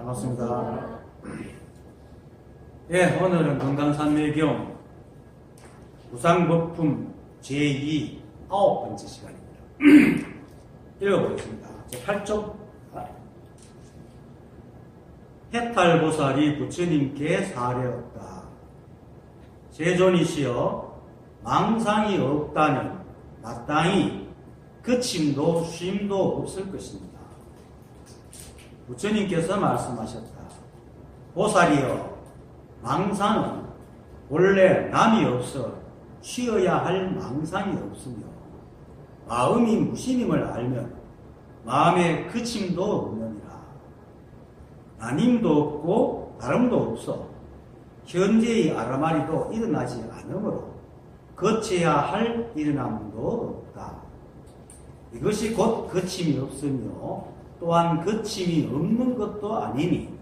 반갑습니다. 예, 오늘은 건강산매경 무상법품 제2 9번째 시간입니다. 읽어보겠습니다. 제8쪽 해탈보살이 부처님께 사례었다. 세존이시여 망상이 없다면 마땅히 그침도 쉼도 없을 것입니다. 부처님께서 말씀하셨다. 보살이여 망상은 원래 남이 없어 쉬어야 할 망상이 없으며 마음이 무심임을 알면 마음에 그침도 없느니라. 나님도 없고 다름도 없어 현재의 아라마리도 일어나지 않으므로 거쳐야 할 일어남도 없다. 이것이 곧 거침이 없으며 또한 거침이 없는 것도 아니니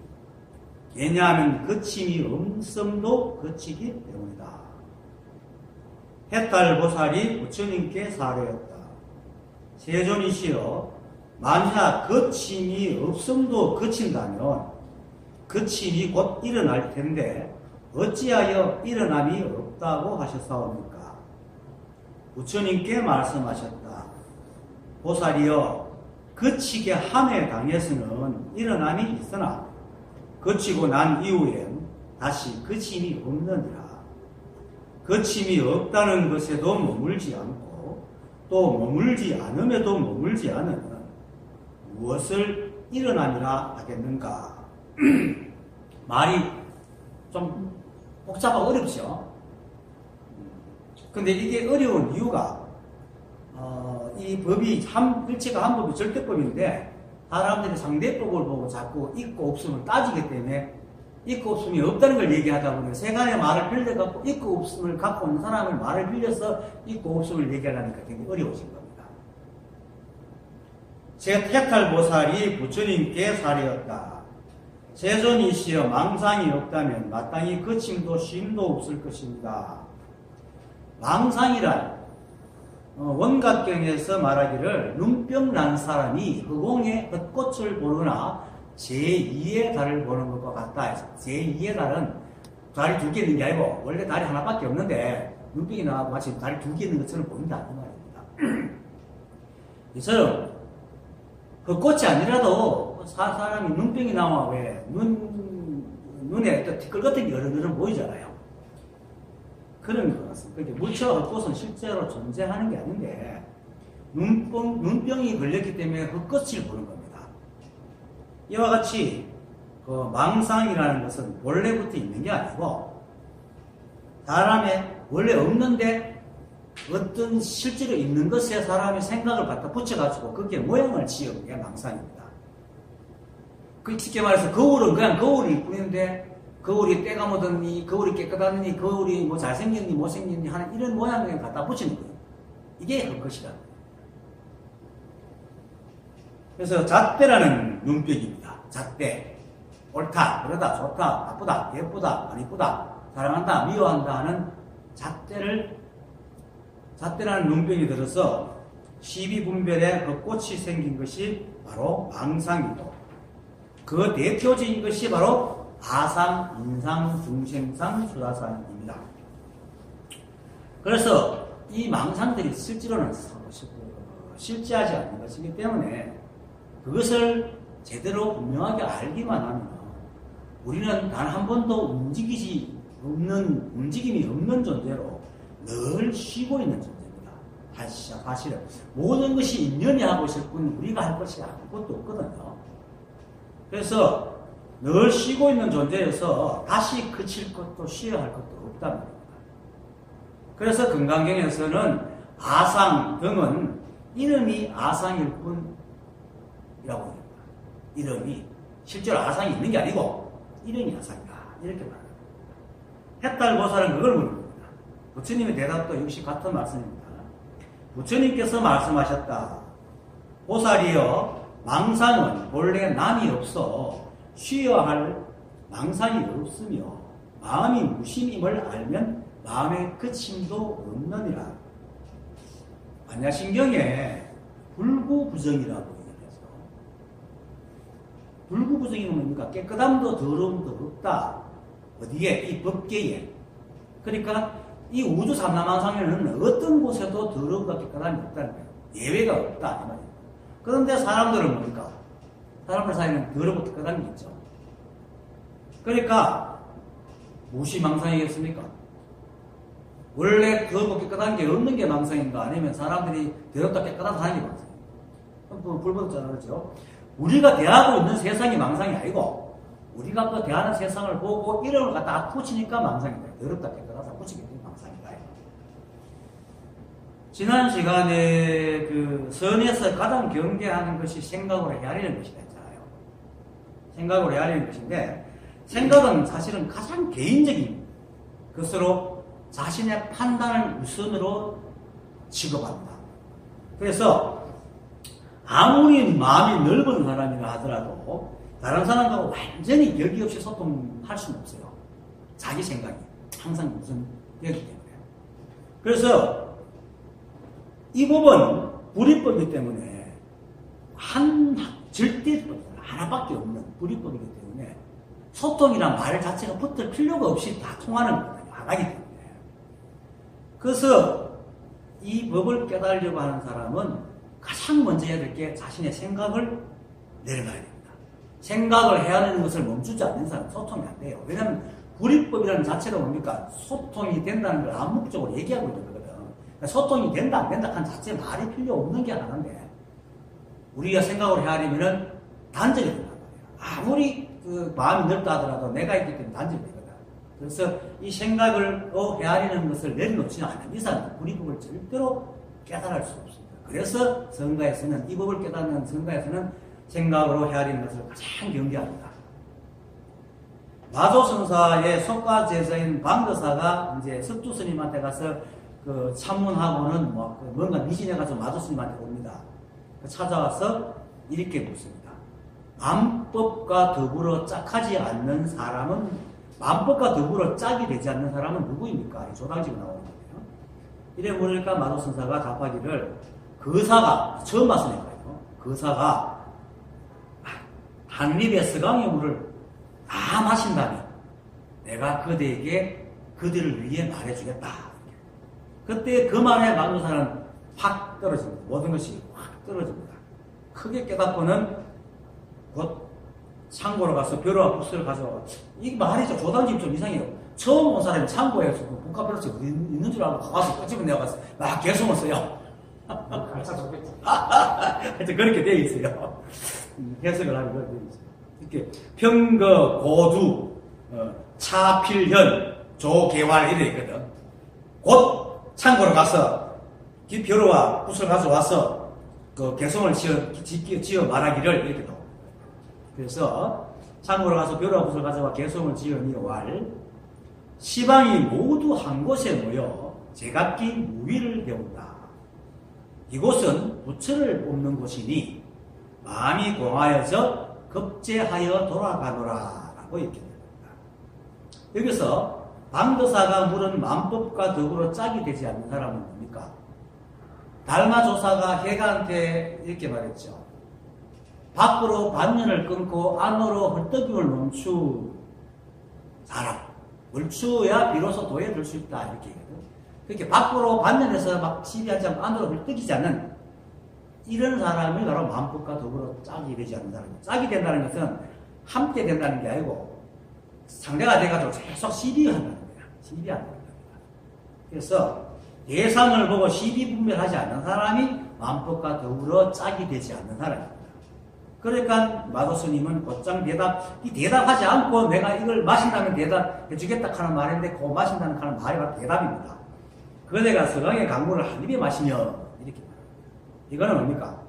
왜냐하면 거침이 없음도 거치기 때문이다. 해탈보살이 부처님께 사례했다. 세존이시여 만약 거침이 없음도 거친다면 거침이 곧 일어날 텐데 어찌하여 일어남이 없다고 하셨사옵니까? 부처님께 말씀하셨다. 보살이여 거치게 함에 당해서는 일어남이 있으나 거치고 난 이후엔 다시 거침이 없느니라. 거침이 없다는 것에도 머물지 않고 또 머물지 않음에도 머물지 않으면 무엇을 일어남이라 하겠는가? 말이 좀 복잡하고 어렵죠. 근데 이게 어려운 이유가 이 법이 일체가 한 법이 절대법인데 사람들이 상대법을 보고 자꾸 있고 없음을 따지기 때문에 있고 없음이 없다는 걸 얘기하다 보면 세간의 말을 빌려갖고 있고 없음을 갖고 있는 사람의 말을 빌려서 있고 없음을 얘기하려니까 굉장히 어려워진 겁니다. 해탈보살이 부처님께 사례였다. 세존이시여 망상이 없다면 마땅히 거침도 쉼도 없을 것입니다. 망상이란 원각경에서 말하기를 눈병 난 사람이 허공에 벚꽃을 보거나 제2의 달을 보는 것과 같다 해서 제2의 달은 달이 두 개 있는 게 아니고 원래 달이 하나밖에 없는데 눈병이 나고 마치 달이 두 개 있는 것처럼 보인다 이 말입니다. 이처럼 벚꽃이 아니라도 사람이 눈병이 나와 왜 눈에 또 티끌 같은 게 여러분 보이잖아요. 그런 것 같습니다. 물체와 벚꽃은 실제로 존재하는 게 아닌데 눈병이 걸렸기 때문에 벚꽃을 보는 겁니다. 이와 같이 그 망상이라는 것은 원래부터 있는 게 아니고 사람의 원래 없는데 어떤 실제로 있는 것에 사람의 생각을 갖다 붙여가지고 거기에 모양을 지은 게 망상입니다. 쉽게 말해서 거울은 그냥 거울일 뿐인데 거울이 때가 묻었니, 거울이 깨끗하니, 거울이 뭐 잘생겼니, 못생겼니 하는 이런 모양을 갖다 붙이는 거예요. 이게 헛것이다. 그래서 잣대라는 눈병입니다. 잣대. 옳다, 그러다, 좋다, 나쁘다, 예쁘다, 안 예쁘다, 사랑한다, 미워한다 하는 잣대라는 눈병이 들어서 시비분별에 벚꽃이 생긴 것이 바로 망상이고 그 대표적인 것이 바로 아상, 인상, 중생상, 수다상입니다. 그래서 이 망상들이 실제로는 실제하지 않는 것이기 때문에 그것을 제대로 분명하게 알기만 하면 우리는 단 한 번도 움직임이 없는 존재로 늘 쉬고 있는 존재입니다. 사실은 모든 것이 인연이 하고 있을 뿐 우리가 할 것이 아무것도 없거든요. 그래서 늘 쉬고 있는 존재여서 다시 그칠 것도 쉬어야 할 것도 없다는 겁니다. 그래서 금강경에서는 아상 등은 이름이 아상일 뿐이라고 합니다. 이름이 실제로 아상이 있는 게 아니고 이름이 아상이다 이렇게 말합니다. 해탈보살은 그걸 묻는 겁니다. 부처님의 대답도 역시 같은 말씀입니다. 부처님께서 말씀하셨다. 보살이여 망상은 본래 남이 없어 쉬어야 할 망상이 없으며 마음이 무심임을 알면 마음의 그침도 없느니라. 반야신경에 불구부정이라고 얘기해서 불구부정이는 뭡니까? 깨끗함도 더러움도 없다. 어디에? 이 법계에. 그러니까 이 우주 삼라만상에는 어떤 곳에도 더러움과 깨끗함이 없다는 거예요. 예외가 없다. 이 말이에요. 그런데 사람들은 뭡니까? 사람들 사이에는 더럽고 깨끗한 게 있죠. 그러니까 무엇이 망상이겠습니까? 원래 더럽고 깨끗한 게 없는 게 망상인가? 아니면 사람들이 더럽다 깨끗하다 하는 게 망상인가? 불법자라 그러죠. 우리가 대하고 있는 세상이 망상이 아니고 우리가 그 대하는 세상을 보고 이름을 갖다 붙이니까 망상이다. 더럽다 깨끗하다 붙이기 때문에 망상이다. 지난 시간에 그 선에서 가장 경계하는 것이 생각으로 헤아리는 것이다 했잖아요. 생각으로 헤아리는 것인데 생각은 사실은 가장 개인적인 것으로 자신의 판단을 우선으로 취급한다. 그래서 아무리 마음이 넓은 사람이라 하더라도 다른 사람과 완전히 여기 없이 소통할 수는 없어요. 자기 생각이 항상 우선되기 때문에. 그래서 이 법은 불이법이기 때문에 한 절대법 하나밖에 없는 불이법이기 때문에 소통이란 말 자체가 붙을 필요가 없이 다 통하는 거거든요. 하나이기 때문에. 그래서 이 법을 깨달으려고 하는 사람은 가장 먼저 해야 될 게 자신의 생각을 내려놔야 됩니다. 생각을 해야 하는 것을 멈추지 않는 사람은 소통이 안 돼요. 왜냐하면 불이법이라는 자체가 뭡니까? 소통이 된다는 걸 암묵적으로 얘기하고 있는 거거든. 그러니까 소통이 된다 안 된다 한 자체 말이 필요 없는 게 하나인데 우리가 생각을 해야 하려면 단절이 된단 말이에요. 아무리 그 마음이 넓다 하더라도 내가 있기 때문에 단절이 되거든. 그래서 이 생각을 헤아리는 것을 내려놓지 않는 이상 불이법을 절대로 깨달을 수 없습니다. 그래서 성가에서는 이 법을 깨닫는 성가에서는 생각으로 헤아리는 것을 가장 경계합니다. 마조선사의 속가 제자인 방거사가 이제 석주 스님한테 가서 그 참문하고는 뭔가 미진해가지고 마조 스님한테 옵니다. 찾아와서 이렇게 묻습니다. 만법과 더불어 짝하지 않는 사람은 만법과 더불어 짝이 되지 않는 사람은 누구입니까? 조당지가 나오는 거예요. 이래 물으니까 마조선사가 답하기를 거사가 처음 봤으니까요. 거사가 한 입에 서강의 물을 다 마신다면 내가 그대에게 그들을 위해 말해주겠다. 그때 그 말에 마조사는 확 떨어집니다. 모든 것이 확 떨어집니다. 크게 깨닫고는 곧 창고로 가서 벼루와 붓을 가져와. 이 말이죠. 조단집이 좀 이상해요. 처음 온 사람이 창고에서 그 북카페로스 어디 있는 줄 알고 가서 꺼집어 내어가서 막 개성을 써요. 가르쳐 줬겠지. 하여튼 그렇게 되어 있어요. 해석을 하면 그렇게 되어 있어요. 이렇게 평거, 고두, 차필현, 조개활 이래 있거든. 곧 창고로 가서 벼루와 붓을 가져와서 그 개성을 지어 말하기를 이렇게 나옵니다. 그래서 창고로 가서 벼루와 붓을 가져와 개성을 지어 이어왈 시방이 모두 한 곳에 모여 제각기 무위를 배운다. 이곳은 부처를 뽑는 곳이니 마음이 공하여져 급제하여 돌아가노라 라고 이렇게 됩니다. 여기서 방도사가 물은 만법과 더불어 짝이 되지 않는 사람은 뭡니까? 달마조사가 해가한테 이렇게 말했죠. 밖으로 반면을 끊고 안으로 헐떡임을 멈추 사람. 멈추어야 비로소 도에 들 수 있다. 이렇게 얘기해요. 그렇게 밖으로 반면에서 막 시비하지 않고 안으로 헐떡이지 않는 이런 사람이 바로 만법과 더불어 짝이 되지 않는 사람이에요. 짝이 된다는 것은 함께 된다는 게 아니고 상대가 돼가지고 계속 시비한다는 거야. 시비한다는 겁니다. 그래서 대상을 보고 시비 분별하지 않는 사람이 만법과 더불어 짝이 되지 않는 사람입니다. 그러니까 마도스님은 곧장 대답하지 않고 내가 이걸 마신다면 대답해 주겠다 하는 말인데 그 마신다는 하는 말이 바로 대답입니다. 그대가 서강의 강물을 한 입에 마시며 이렇게 말합니다. 이거는 뭡니까?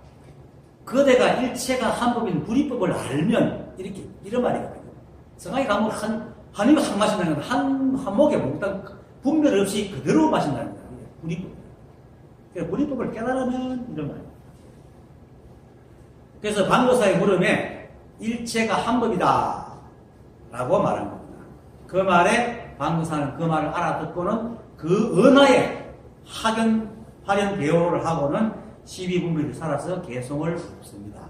그대가 일체가 한법인 불이법을 알면 이렇게 이런 말이거든요. 서강의 강물 한 입에 한 마신다는 건 한 목에 몽땅 분별 없이 그대로 마신다는 거예요. 불이법입니다. 그래서 불이법을 깨달으면 이런 말입니다. 그래서 방도사의 물음에 일체가 한법이다 라고 말한 겁니다. 그 말에 방도사는 그 말을 알아듣고는 그 은하에 화련 배호를 하고는 12분별이 살아서 개성을 없습니다.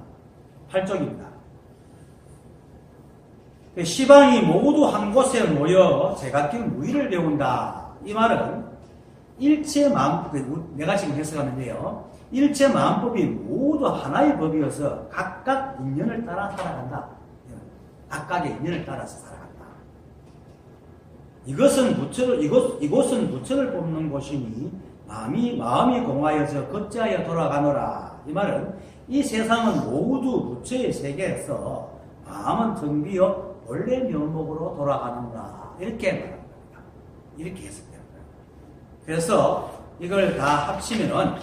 8쪽입니다. 시방이 모두 한 곳에 모여 제각길 무의를 배운다. 이 말은 일체 마음, 내가 지금 해석하는데요. 일체 마음법이 모두 하나의 법이어서 각각 인연을 따라 살아간다. 각각의 인연을 따라서 살아간다. 이곳은 부처를 뽑는 곳이니 마음이 공하여서 급제하여 돌아가노라. 이 말은 이 세상은 모두 부처의 세계에서 마음은 텅 비어 원래 면목으로 돌아가는구나. 이렇게 말하는 겁니다. 이렇게 해석되는 거예요. 그래서 이걸 다 합치면은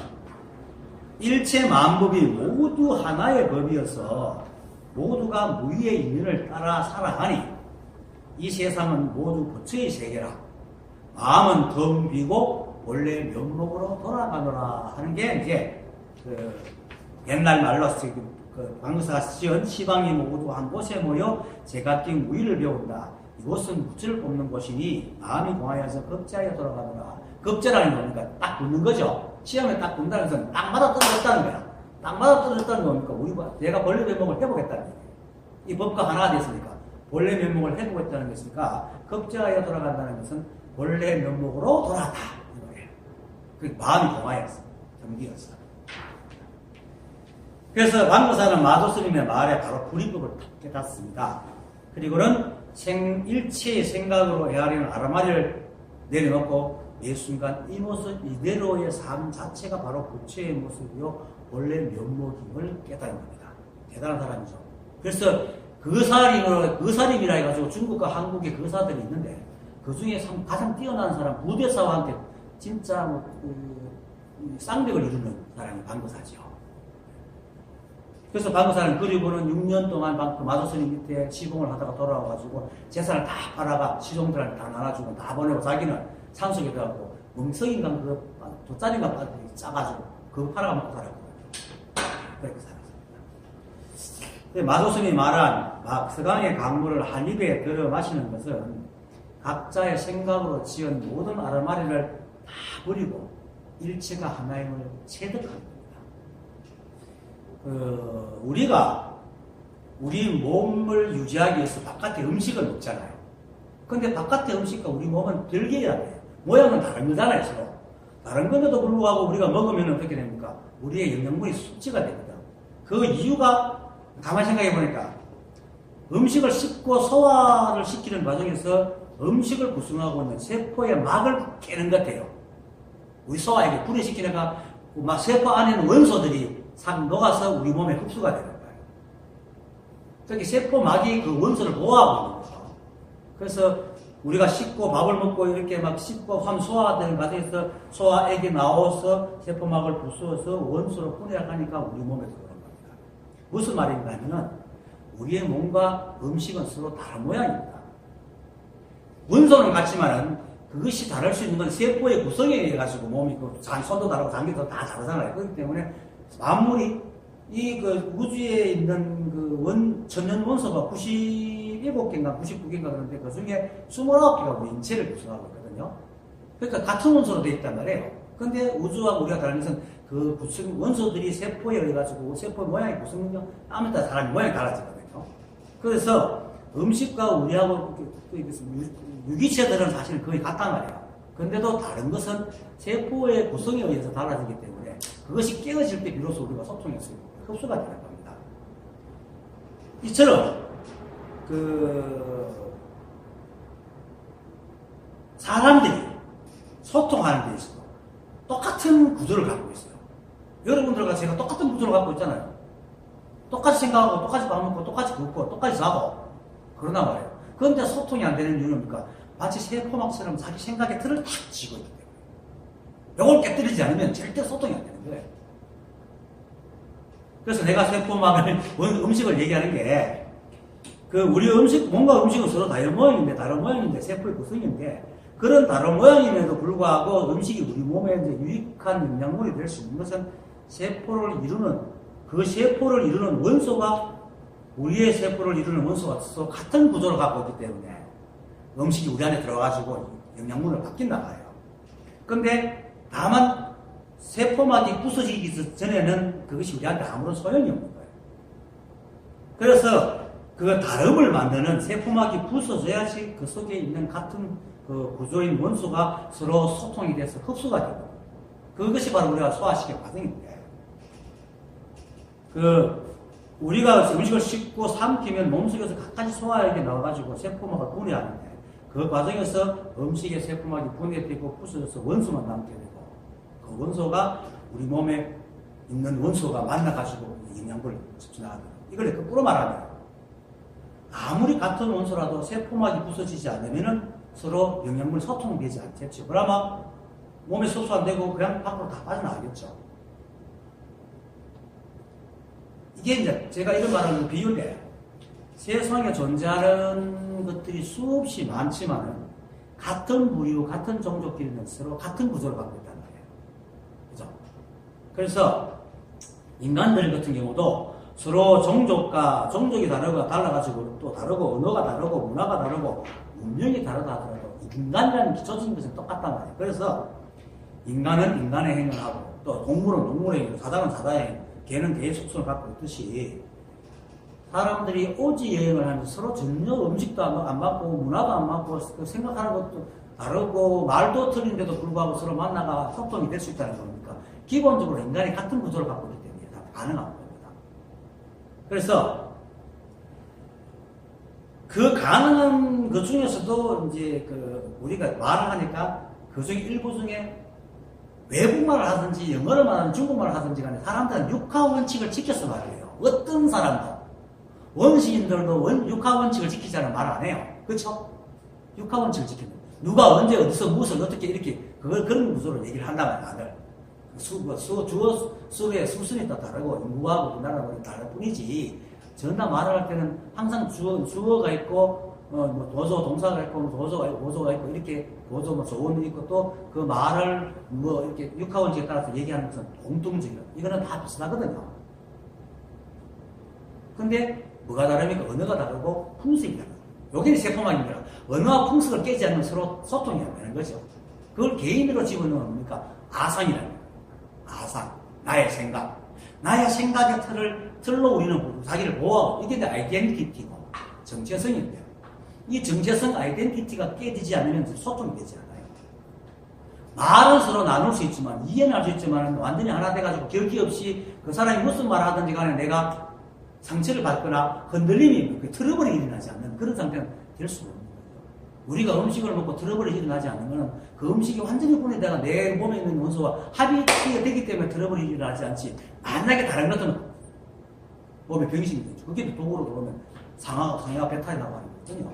일체 만법이 모두 하나의 법이어서 모두가 무의의 인연을 따라 살아가니 이 세상은 모두 부처의 세계라. 마음은 텅 비고 원래 면목으로 돌아가노라 하는 게 이제 옛날 말로 방사가 지은 시방이 모두 한 곳에 모여 제각기 무의를 배운다. 이곳은 부처를 뽑는 곳이니 마음이 공하여서 급제하여 돌아가노라. 급제라는 겁니까? 딱 붙는 거죠. 시험에 딱 붙는다는 것은 딱 맞아 떨어졌다는 거야. 딱 맞아 떨어졌다는 겁니까? 내가 본래 면목을 해보겠다는 거예요. 이 법과 하나가 됐으니까 본래 면목을 해보겠다는 것이니까 급제하여 돌아간다는 것은 본래 면목으로 돌아간다. 이 말이에요. 그 마음이 공하여서 경기였어. 그래서 방구사는 마도스님의 말에 바로 불이법을 깨닫습니다. 그리고는 일체의 생각으로 헤아리는 아라마리를 내려놓고 매 순간 이 모습 이대로의 삶 자체가 바로 부처의 모습이요 원래 면목임을 깨달은 겁니다. 대단한 사람이죠. 그래서 거사림이라 해가지고 중국과 한국의 거사들이 있는데 그 중에 가장 뛰어난 사람 부대사와한테 진짜 쌍벽을 이루는 사람이 방구사지요. 그래서 방구사는 그리고는 6년 동안 마도스님 밑에 시봉을 하다가 돌아와가지고 재산을 다 팔아가 시종들한테 다 나눠주고 다 보내고 자기는 산속에 들어가고 멍석인가 돗자리인가 짜가지고 그거 팔아가 먹고 살았거든요. 그렇게 살았습니다. 마도스님이 말한 서강의 강물을 한 입에 들어 마시는 것은 각자의 생각으로 지은 모든 아르마리를 다 버리고 일체가 하나임을 체득합니다. 우리가 우리 몸을 유지하기 위해서 바깥에 음식을 먹잖아요. 근데 바깥의 음식과 우리 몸은 별개야 돼요. 모양은 다른 거잖아요, 서로. 다른 건데도 불구하고 우리가 먹으면 어떻게 됩니까? 우리의 영양분이 숙지가 됩니다. 그 이유가 가만히 생각해 보니까 음식을 씹고 소화를 시키는 과정에서 음식을 구성하고 있는 세포의 막을 깨는 것 같아요. 우리 소화에게 분해시키니까 막 세포 안에는 원소들이 싹 녹아서 우리 몸에 흡수가 되는 거예요. 특히 세포막이 그 원소를 보호하고 있는 거죠. 그래서 우리가 씹고 밥을 먹고 이렇게 막 씹고 하면 소화되는 과정에서 소화액이 나와서 세포막을 부수어서 원소를 분해하니까 우리 몸에 들어오는 겁니다. 무슨 말인가 하면은 우리의 몸과 음식은 서로 다른 모양입니다. 원소는 같지만은 그것이 다를 수 있는 건 세포의 구성에 의해 가지고 몸이 손도 다르고 장기도 다 다르잖아요. 그렇기 때문에 만물이 우주에 있는 천연 원소가 97개인가 99개인가 그런데 그 중에 29개가 우리 인체를 구성하고 있거든요. 그러니까 같은 원소로 되어 있단 말이에요. 근데 우주와 우리가 다른 것은 그 원소들이 세포에 의해 가지고 세포 모양이 구성은요, 아무나 사람이 모양이 달라지거든요. 그래서 음식과 우리하고 유기체들은 사실 거의 같단 말이에요. 근데도 다른 것은 세포의 구성에 의해서 달라지기 때문에 그것이 깨어질 때 비로소 우리가 소통할 수 있고 흡수가 되는 겁니다. 이처럼 사람들이 소통하는 데 있어서 똑같은 구조를 갖고 있어요. 여러분들과 제가 똑같은 구조를 갖고 있잖아요. 똑같이 생각하고 똑같이 밥 먹고 똑같이 걷고 똑같이 자고 그러나 말이에요. 그런데 소통이 안 되는 이유는 뭡니까? 마치 세포막처럼 자기 생각에 틀을 탁 쥐고 있기 때문에. 이걸 깨뜨리지 않으면 절대 소통이 안 되는 거예요. 그래서 내가 세포막을, 음식을 얘기하는 게, 우리 뭔가 음식은 서로 다른 모양인데, 세포의 구성인데, 그런 다른 모양임에도 불구하고 음식이 우리 몸에 이제 유익한 영양분이 될 수 있는 것은 그 세포를 이루는 원소가, 우리의 세포를 이루는 원소가 서로 같은 구조를 갖고 있기 때문에, 음식이 우리 안에 들어가지고 영양분을 받긴 나가요. 근데 다만 세포막이 부서지기 전에는 그것이 우리한테 아무런 소용이 없는 거예요. 그래서 그 다름을 만드는 세포막이 부서져야지 그 속에 있는 같은 그 구조인 원소가 서로 소통이 돼서 흡수가 되고, 그것이 바로 우리가 소화시키는 과정인데, 우리가 음식을 씹고 삼키면 몸속에서 각가지 소화액이 나와가지고 세포막을 분해하는데, 그 과정에서 음식의 세포막이 분해되고 부서져서 원소만 남게 되고, 그 원소가 우리 몸에 있는 원소가 만나가지고 영양분을 섭취하는, 이걸 거꾸로 말하면 아무리 같은 원소라도 세포막이 부서지지 않으면 서로 영양분이 소통되지 않겠죠. 그러면 몸에 흡수 안 되고 그냥 밖으로 다 빠져나가겠죠. 이게 이제 제가 이런 말하는 비유인데, 세상에 존재하는 것들이 수없이 많지만은 같은 부류, 같은 종족끼리는 서로 같은 구조를 갖고 있단 말이에요. 그죠? 그래서 인간들 같은 경우도 서로 종족이 달라가지고 또 다르고, 언어가 다르고, 문화가 다르고, 문명이 다르다 하더라도 인간이라는 기초적인 것은 똑같단 말이에요. 그래서 인간은 인간의 행위를 하고, 또 동물은 동물의 행위, 사자는 사자의 행위, 개는 개의 속성을 갖고 있듯이, 사람들이 오지 여행을 하면서 서로 전혀 음식도 안 맞고, 문화도 안 맞고, 생각하는 것도 다르고, 말도 틀린데도 불구하고 서로 만나가 소통이 될 수 있다는 겁니까? 기본적으로 인간이 같은 구조를 갖고 있기 때문에 다 가능한 겁니다. 그래서 그 가능한 것 중에서도 이제 우리가 말을 하니까 그 중에 일부 중에 외국말을 하든지 영어를 말하든 중국말을 하든지 간에 사람들은 육하 원칙을 지켜서 말해요. 어떤 사람도, 원시인들도 육하 원칙을 지키자는 말 안 해요. 그렇죠? 육하 원칙을 지키는, 누가 언제 어디서 무엇을 어떻게 이렇게 그런 구조로 얘기를 한다면 다들 수의 수순이 또 다르고 인구하고 우리나라하고 다를 뿐이지, 전화 말을 할 때는 항상 주어가 있고 뭐 도조 동사가 있고 도조가 있고 보조가 있고 이렇게 보조 뭐 조언이 있고, 또 그 말을 뭐 이렇게 육하원칙에 따라서 얘기하는 것은 공통적이야. 이거는 다 비슷하거든요. 근데 뭐가 다릅니까? 언어가 다르고 풍습이 다르고. 요게 세포막입니다. 언어와 풍습을 깨지 않으면 서로 소통이 안 되는 거죠. 그걸 개인으로 집어넣으면 뭡니까? 아상이라는 거예요. 아상. 나의 생각. 나의 생각의 틀로 우리는 자기를 보호하고, 이게 아이덴티티고 정체성인데요. 이 정체성 아이덴티티가 깨지지 않으면 소통이 되지 않아요. 말은 서로 나눌 수 있지만, 이해는 할 수 있지만, 완전히 하나 돼가지고 결기 없이 그 사람이 무슨 말을 하든지 간에 내가 상처를 받거나 흔들림이, 트러블이 일어나지 않는 그런 상태는 될 수가 없는 거예요. 우리가 음식을 먹고 트러블이 일어나지 않으면 그 음식이 완전히 분해되다가 내 몸에 있는 원소와 합이 되기 때문에 트러블이 일어나지 않지, 만약에 다른 것들은 몸에 병신이 되죠. 그게 독으로 들어오면 상하가 배탈이 나고 하는 거거든요.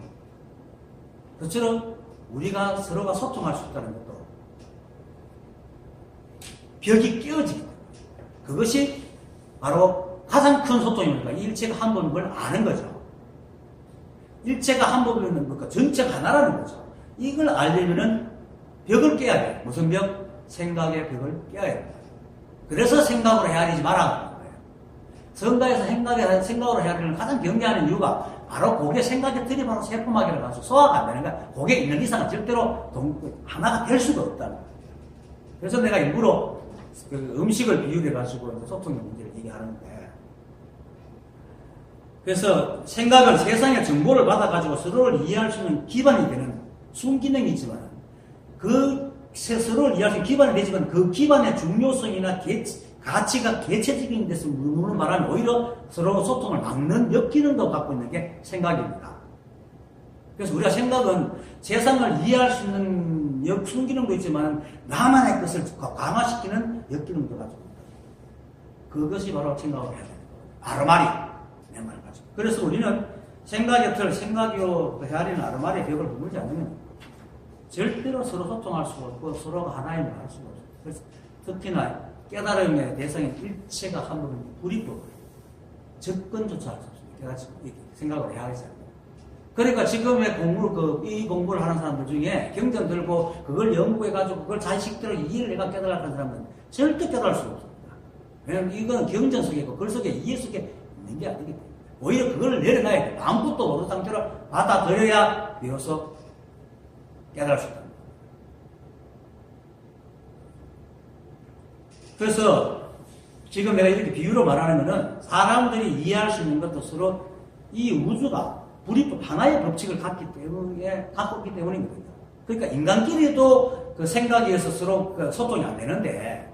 그처럼 우리가 서로가 소통할 수 있다는 것도 벽이 깨어지기 때문에, 그것이 바로 가장 큰 소통이니까 일체가 한 법인 걸 아는 거죠. 일체가 한 법이면 뭔가 전체가 하나라는 거죠. 이걸 알려면은 벽을 깨야 돼요. 무슨 벽? 생각의 벽을 깨야 돼요. 그래서 생각으로 헤아리지 말라는 거예요. 성가에서 생각으로 헤아리는 가장 경계하는 이유가 바로 그게 생각의 틀이 바로 세포막이라 가지고 소화가 안 되는 거야. 그게 있는 이상은 절대로 하나가 될 수가 없다는 거예요. 그래서 내가 일부러 그 음식을 비유해가지고 소통의 문제를 얘기하는데, 그래서 생각은 세상의 정보를 받아가지고 서로를 이해할 수 있는 기반이 되는 순기능이지만, 그 서로를 이해할 수 있는 기반이 되지만 그 기반의 중요성이나 가치가 개체적인 데서 무는 말하면 오히려 서로 소통을 막는 역기능도 갖고 있는 게 생각입니다. 그래서 우리가 생각은 세상을 이해할 수 있는 순기능도 있지만 나만의 것을 강화시키는 역기능도 가지고 있다. 그것이 바로 생각을 해야 되는 거예요. 아르마리. 내 말을 가지고. 그래서 우리는 생각의 틀, 생각이요 헤아리는 아르마리의 벽을 허물지 않으면 절대로 서로 소통할 수가 없고 서로가 하나임을 알 수가 없어요. 그래서 특히나 깨달음의 대상인 일체가 한 번은 불이법을 접근조차 할 수 없습니다. 깨닫지 생각을 헤아리지 않아요. 그러니까 지금의 이 공부를 하는 사람들 중에 경전 들고 그걸 연구해가지고 그걸 자식대로 이해를 해가 깨달았다는 사람은 절대 깨달을 수가 없습니다. 왜냐하면 이건 경전 속에 있고 글 속에 이해 속에 있는 게 아니기 때문에 오히려 그걸 내려놔야 돼. 아무것도 모르는 상태로 받아들여야 비로소 깨달을 수 있다. 그래서 지금 내가 이렇게 비유로 말하는 것은 사람들이 이해할 수 있는 것도 서로 이 우주가 불이법 하나의 법칙을 갖고 있기 때문이거든요. 그러니까 인간끼리도 그 생각에 의해서 서로 그 소통이 안 되는데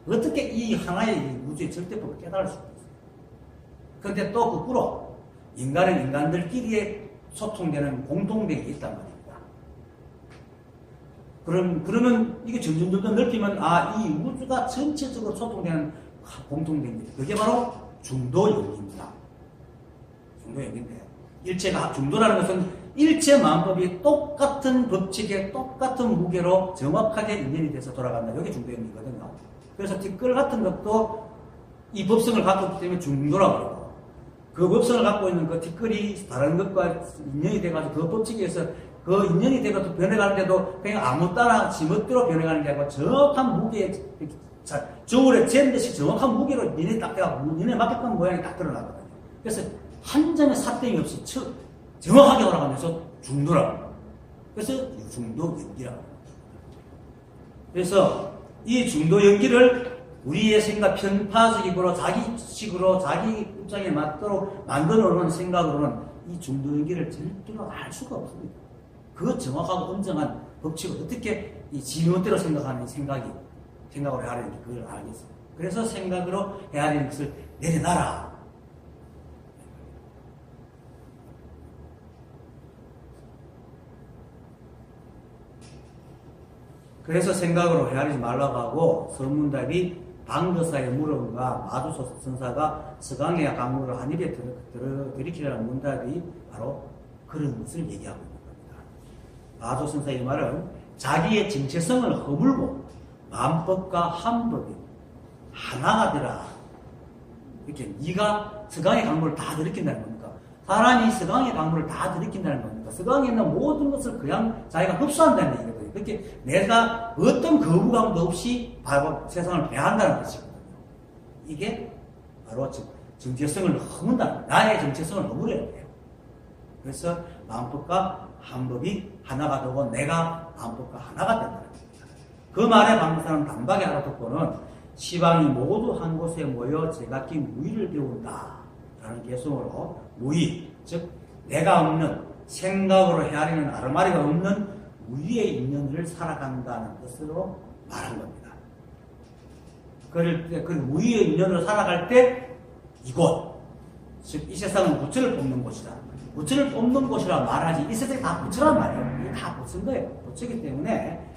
어떻게 이 하나의 이 우주의 절대법을 깨달을 수가 있어요. 그런데 또 거꾸로 인간은 인간들끼리의 소통되는 공통점이 있단 말입니다. 그러면 이게 점점 넓히면 이 우주가 전체적으로 소통되는 공통점이 그게 바로 중도연기입니다. 중도연기인데 중도라는 것은 일체 만법이 똑같은 법칙에 똑같은 무게로 정확하게 인연이 돼서 돌아간다. 이게 중도연기거든요. 그래서 뒷글 같은 것도 이 법성을 갖고 있기 때문에 중도라고 그러고 그 법성을 갖고 있는 그 뒷글이 다른 것과 인연이 돼가지고 그 법칙에 의해서 그 인연이 돼가지고 변해가는데도 그냥 아무 따라 지멋대로 변해가는 게 아니고 정확한 무게에 저울에 잰 듯이 정확한 무게로 니네 딱 돼가지고 니네 맞게끔 모양이 딱 드러나거든요. 그래서 한 점의 삿대기 없이 정확하게 돌아가면서 중도라고 합니다. 그래서 중도 연기라고 합니다. 그래서 이 중도 연기를 우리의 생각 편파적이고 자기식으로 자기 입장에 맞도록 만들어 놓은 생각으로는 이 중도 연기를 절대로 알 수가 없습니다. 그 정확하고 엄정한 법칙을 어떻게 이 지멋대로 생각하는 생각으로 헤아리는지 그걸 알겠어요. 그래서 생각으로 헤아리는 것을 내려놔라. 그래서 생각으로 헤아리지 말라고 하고 서문답이 방거사의 물음과 마주선사가 서강의 강물을 한 입에 들이키라는 문답이 바로 그런 것을 얘기하고 있는 겁니다. 마주선사의 말은 자기의 정체성을 허물고 만법과 한법이 하나가 되라. 이렇게 네가 서강의 강물을 다 들이킨다는 겁니까? 사람이 서강의 강물을 다 들이킨다는 겁니까? 서강에 있는 모든 것을 그냥 자기가 흡수한다는 얘기거든요. 그렇게 내가 어떤 거부감도 없이 바로 세상을 대한다는 것이거든요. 이게 바로 정체성을 허문다는, 나의 정체성을 허물어야 돼요. 그래서 만법과 한법이 하나가 되고 내가 만법과 하나가 된다는 겁니다. 그 말에 방사는 단박에 알아듣고는 시방이 모두 한 곳에 모여 제각기 무의를 배운다 라는 개성으로 무의, 즉 내가 없는 생각으로 헤아리는 아르마리가 없는 무의의 인연을 살아간다는 것으로 말한 겁니다. 그 무의의 인연으로 살아갈 때 이곳, 즉 이 세상은 부처를 뽑는 곳이다. 부처를 뽑는 곳이라 말하지 이 세상이 다 부처란 말이에요. 이게 다 부처인 거예요. 부처이기 때문에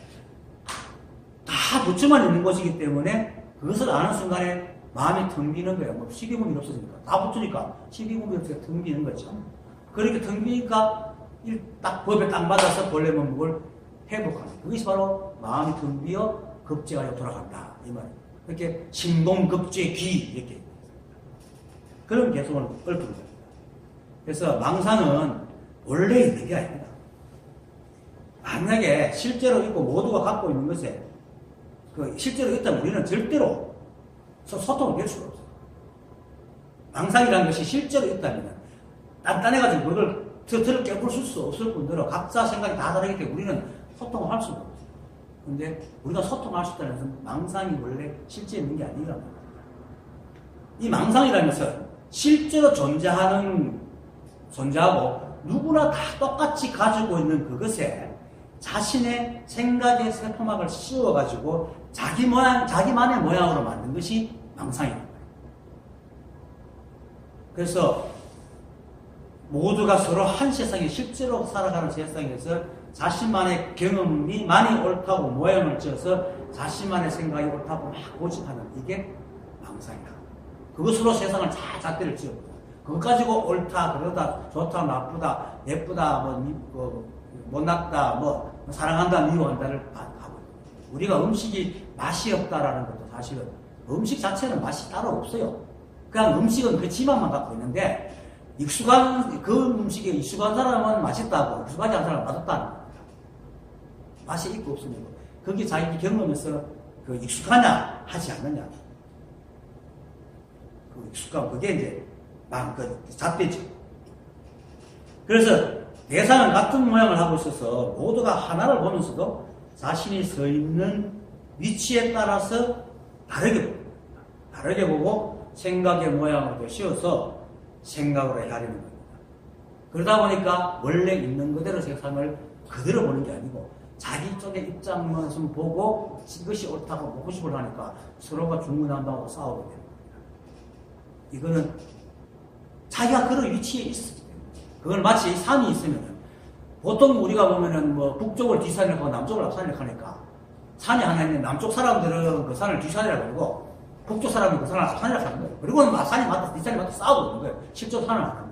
다 부처만 있는 곳이기 때문에 그것을 아는 순간에 마음이 텅 비는 거예요. 뭐 시비문이 없어지니까 다 붙으니까 시비문이 없으니까 텅 비는 거죠. 그렇게 텅 비니까 딱 법에 딱 맞아서 본래 몸을 회복하는 그것이 바로 마음이 텅 비어 급제하여 돌아간다 이 말이에요. 이렇게 신동급제귀 이렇게 그런 개성을 읊은 겁니다. 그래서 망상은 원래 있는 게 아닙니다. 만약에 실제로 있고 모두가 갖고 있는 것에 실제로 있다면 우리는 절대로 소통을 될 수가 없어요. 망상이라는 것이 실제로 있다면 단단해가지고 그걸 틀을 깨부술 수 없을 뿐더러 각자 생각이 다 다르기 때문에 우리는 소통을 할 수가 없어요. 근데 우리가 소통할 수 있다는 것은 망상이 원래 실제 있는 게 아니란 말입니다. 이 망상이라는 것은 실제로 존재하고 누구나 다 똑같이 가지고 있는 그것에 자신의 생각의 세포막을 씌워가지고 자기만의 모양으로 만든 것이 망상입니다. 그래서 모두가 서로 한 세상에 실제로 살아가는 세상에서 자신만의 경험이 많이 옳다고 모양을 지어서 자신만의 생각이 옳다고 막 고집하는 이게 망상이다. 그것으로 세상을 다 잣대를 지어보자. 그것 가지고 옳다, 그러다, 좋다, 나쁘다, 예쁘다, 못났다, 사랑한다, 미워한다를 하고 우리가 음식이 맛이 없다라는 것도 사실은 음식 자체는 맛이 따로 없어요. 그냥 음식은 그 지만만 갖고 있는데 그 음식에 익숙한 사람은 맛있다고 익숙하지 않은 사람은 맛없다는 겁니다. 맛이 있고 없으면 그게 자기 경험에서 익숙하냐 하지 않느냐 익숙함 그게 이제 잣대죠. 그래서 대상은 같은 모양을 하고 있어서 모두가 하나를 보면서도 자신이 서 있는 위치에 따라서 다르게 보고 생각의 모양으로 씌워서 생각으로 헤아리는 겁니다. 그러다 보니까 원래 있는 그대로 세상을 그대로 보는 게 아니고 자기 쪽의 입장만 보고 이것이 옳다고 먹고 싶어 하니까 서로가 중문한다고 싸우게 되는 겁니다. 이거는 자기가 그런 위치에 있었기 때문에 그걸 마치 산이 있으면 보통 우리가 보면은 뭐 북쪽을 뒷산이라고 하고 남쪽을 앞산이라고 하니까 산이 하나 있는데 남쪽 사람들은 그 산을 뒷산이라고 그러고 북쪽 사람은 그 산을 앞산이라고 하는 거예요. 그리고는 산이 맞다 뒷산이 맞다 싸우고 있는 거예요. 실제로 산을 안 하는데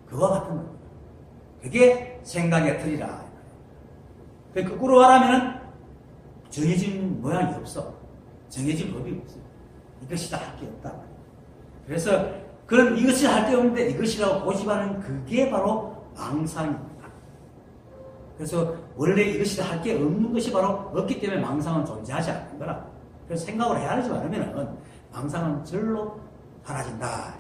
그와 같은 겁니다. 그게 생각의 틀이라. 거꾸로 말하면은 정해진 모양이 없어. 정해진 법이 없어. 이것이다 할 게 없다. 그래서 그런 이것이 할 게 없는데 이것이라고 고집하는 그게 바로 망상입니다. 그래서 원래 이것이다 할 게 없는 것이 바로 없기 때문에 망상은 존재하지 않는 거라. 그래서 생각을 헤아리지 않으면은 망상은 절로 사라진다.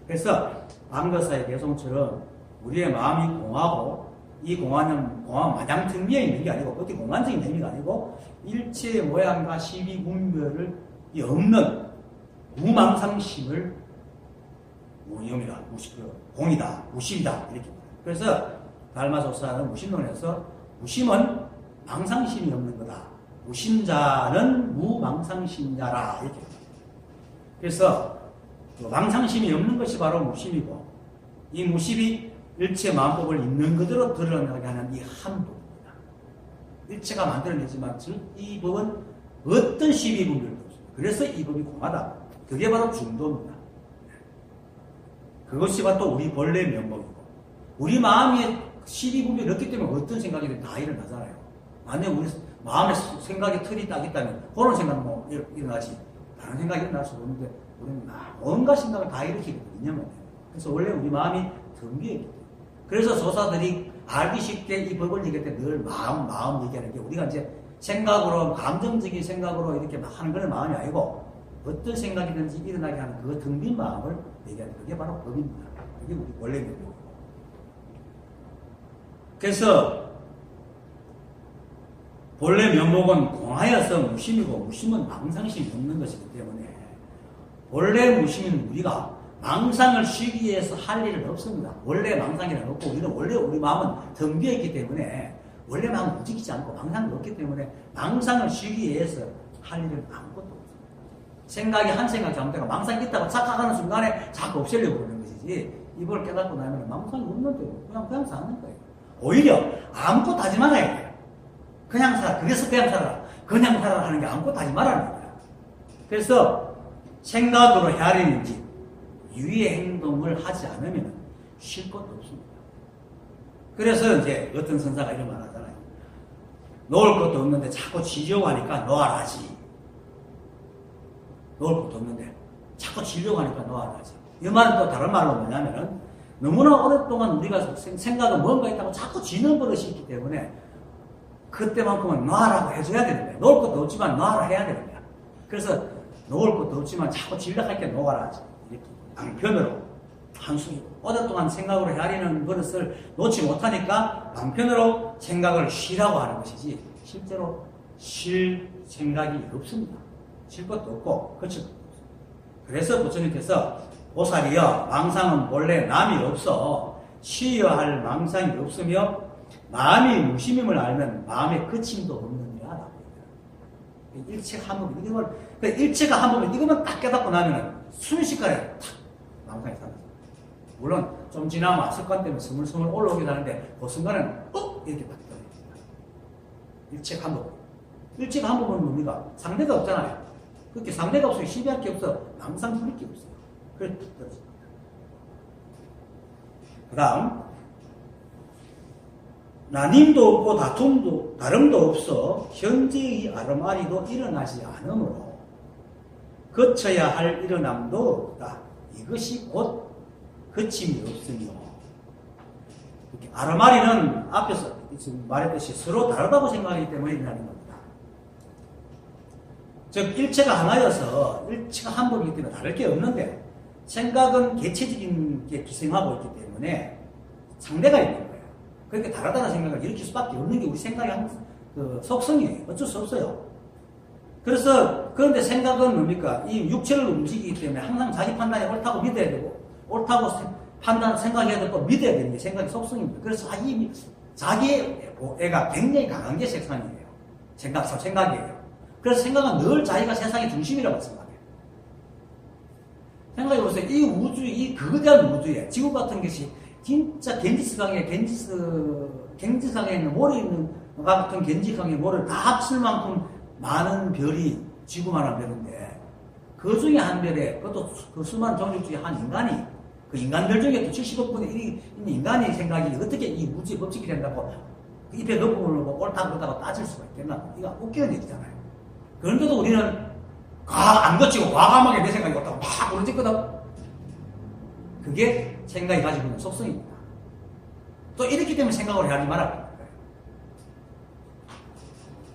그래서 안거사의 개송처럼 우리의 마음이 공하고 이 공화는 공화 마냥 등비에 있는 게 아니고 어디 공간적인 의미가 아니고 일체의 모양과 시비분별을 없는 무망상심을 무념이다, 공이다, 무심이다 이렇게. 그래서 달마소사는 무심론에서 무심은 망상심이 없는 거다. 무심자는 무망상심자라 이렇게. 그래서 망상심이 없는 것이 바로 무심이고 이 무심이 일체 마음법을 있는 그대로 드러나게 하는 이 한 법입니다. 일체가 만들어내지만 이 법은 어떤 시비분별도 없습니다. 그래서 이 법이 공하다. 그게 바로 중도입니다. 그것이 바로 우리 본래 면목이고 우리 마음에 시비분별이 없기 때문에 어떤 생각이든 다 일어나잖아요. 만약에 우리 마음에 생각이 틀이 딱 있다면 그런 생각은 뭐 일어나지 다른 생각이 일어날 수 없는데 우리는 온갖 생각을 다 일으키거든요. 왜냐면 그래서 원래 우리 마음이 덤비어 있기 때문에 그래서 조사들이 알기 쉽게 이 법을 얘기할 때 늘 마음 얘기하는 게 우리가 이제 생각으로, 감정적인 생각으로 이렇게 막 하는 그런 마음이 아니고 어떤 생각이든지 일어나게 하는 그 덤빈 마음을 얘기하는 그게 바로 법입니다. 그게 우리 원래 면목이고. 그래서 본래 면목은 공하여서 무심이고 무심은 망상심이 없는 것이기 때문에 본래 무심인 우리가 망상을 쉬기 위해서 할 일은 없습니다. 원래 망상이란 없고 우리는 원래 우리 마음은 덤비어 있기 때문에 원래 마음은 움직이지 않고 망상이 없기 때문에 망상을 쉬기 위해서 할 일은 아무것도 없습니다. 생각이 한 생각 잘못되고 망상이 있다고 착각하는 순간에 자꾸 없애려고 그러는 것이지 이걸 깨닫고 나면 망상이 없는데 그냥 사는 거예요. 오히려 아무것도 하지 말아야 돼요. 그냥 살아. 그래서 그냥 살아라. 그냥 살아라 하는 게 아무것도 하지 말라는 거예요. 그래서 생각으로 헤아리는지 유의의 행동을 하지 않으면 쉴 것도 없습니다. 그래서 이제 어떤 선사가 이런 말 하잖아요. 놓을 것도 없는데 자꾸 지려고 하니까 놓아라 하지. 놓을 것도 없는데 자꾸 지려고 하니까 놓아라 하지. 이 말은 또 다른 말로 뭐냐면은 너무나 오랫동안 우리가 생각은 뭔가 있다고 자꾸 지는 버릇이 있기 때문에 그때만큼은 놔라고 해줘야 되는 거야. 놓을 것도 없지만 놔라 해야 되는 거야. 그래서 놓을 것도 없지만 자꾸 질려할 때 놓아라 하지. 이렇게 방편으로 한숨 오랫동안 생각으로 헤아리는 버릇을 놓지 못하니까 방편으로 생각을 쉬라고 하는 것이지 실제로 쉴 생각이 없습니다. 쉴 것도 없고 그칠 것도 없습니다. 그래서 부처님께서 보살이여 망상은 본래 남이 없어 쉬어야 할 망상이 없으며 마음이 무심임을 알면 마음의 그침도 없느니라. 일체가 한 번이면 이걸 그러니까 일체가 한 번이면 이것만 딱 깨닫고 나면 순식간에 탁 망상이 사라져. 물론 좀 지나면 습관 때문에 스물스물 올라오기도 하는데 그 순간에는 이렇게 딱 떨어집니다. 일체가 한 번. 일체가 한 번은 뭡니까? 상대가 없잖아요. 그렇게 상대가 없으면 시비할 게 없어. 망상 부릴 게 없어요. 그래서 탁 떨어집니다. 그 다음 나님도 없고 다름도 없어 현재의 아름아리도 일어나지 않으므로 거쳐야 할 일어남도 없다. 이것이 곧 거침이 없으며 이렇게 아름아리는 앞에서 말했듯이 서로 다르다고 생각하기 때문에 일어나는 겁니다. 즉 일체가 하나여서 일체가 한 법이기 때문에 다를 게 없는데 생각은 개체적인 게 기생하고 있기 때문에 상대가 있는 거예요. 그렇게 다르다는 생각을 일으킬 수밖에 없는 게 우리 생각의 그 속성이에요. 어쩔 수 없어요. 그래서 그런데 생각은 뭡니까? 이 육체를 움직이기 때문에 항상 자기 판단이 옳다고 믿어야 되고 옳다고 생각해야 되고 믿어야 되는 게 생각의 속성입니다. 그래서 자기의 애가 굉장히 강한 게 세상이에요. 생각이에요. 그래서 생각은 늘 자기가 세상의 중심이라고 생각해요. 생각해보세요. 이 우주, 이 거대한 우주에 지구 같은 것이 진짜 겐지스강에 있는 모래 있는 같은 겐지강의 모래를 다 합칠 만큼 많은 별이 지구만한 별인데 그 중에 한 별에 그것도 그 수많은 종족 중에 한 인간이 그 인간들 중에 또 70억분의 1이 있는 인간의 생각이 어떻게 이 우주의 법칙이 된다고 입에 넣고 옳다 그렇다고 따질 수가 있겠나? 이거 웃기는 얘기잖아요. 그런데도 우리는 안 거치고 과감하게 내 생각이 없다고 막 부르짖거든. 그게 생각이 가지고 있는 속성입니다. 또 이렇기 때문에 생각을 하지 말아야 돼요.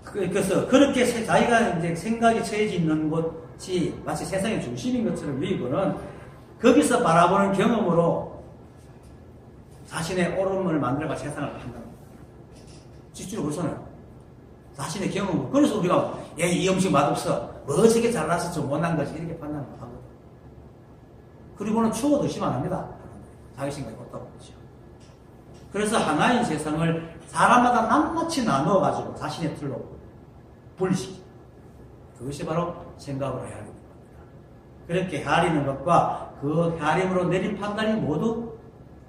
그래서 그렇게 자기가 이제 생각이 처해져 있는 곳이 마치 세상의 중심인 것처럼 여기고는 거기서 바라보는 경험으로 자신의 옳음을 만들어가 세상을 판단합니다. 실제로 그렇잖아요. 자신의 경험으로. 그래서 우리가 이 음식 맛없어. 뭐 저게 잘나서 좀 못난 거지. 이렇게 판단을 하거든. 그리고는 추워 드시면 안 합니다. 자기 생각이 없다고 그러죠. 그래서 하나인 세상을 사람마다 낱낱이 나누어가지고 자신의 틀로 분리시키죠. 그것이 바로 생각으로 헤아리는 겁니다. 그렇게 헤아리는 것과 그 헤아림으로 내린 판단이 모두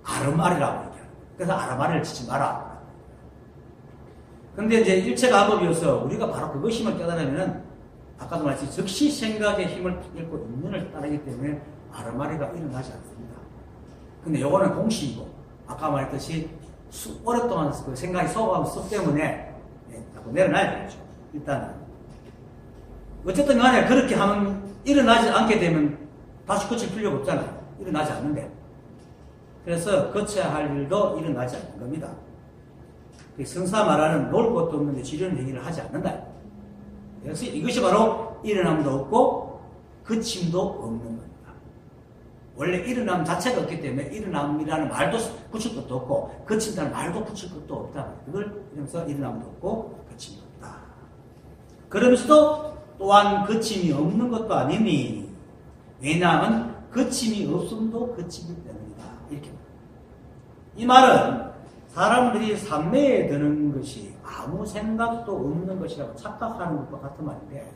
아르마리라고 얘기하는 거예요. 그래서 아르마리를 치지 마라. 근데 이제 일체가 합법이어서 우리가 바로 그것임을 깨달으면은 아까도 말했듯이 즉시 생각의 힘을 잃고 인연을 따르기 때문에 아르마리가 일어나지 않습니다. 근데 요거는 공식이고 아까 말했듯이 오랫동안 그 생각이 속아가는 습 때문에 자꾸 내려놔야 되겠죠. 일단은 어쨌든 간에 그렇게 하면 일어나지 않게 되면 다시 고칠 필요가 없잖아요. 일어나지 않는데. 그래서 고쳐야 할 일도 일어나지 않는 겁니다. 성사 말하는 놀 것도 없는데 지려는 얘기를 하지 않는다. 그래서 이것이 바로 일어남도 없고 그침도 없는 겁니다. 원래 일어남 자체가 없기 때문에 일어남이라는 말도 붙일 것도 없고 그친다는 말도 붙일 것도 없다. 그걸 이러면서 일어남도 없고 그침도 없다. 그러면서도 또한 그침이 없는 것도 아니니 왜냐하면 그침이 없음도 그침이 때문이다. 이렇게 이 말은 사람들이 삼매에 드는 것이 아무 생각도 없는 것이라고 착각하는 것과 같은 말인데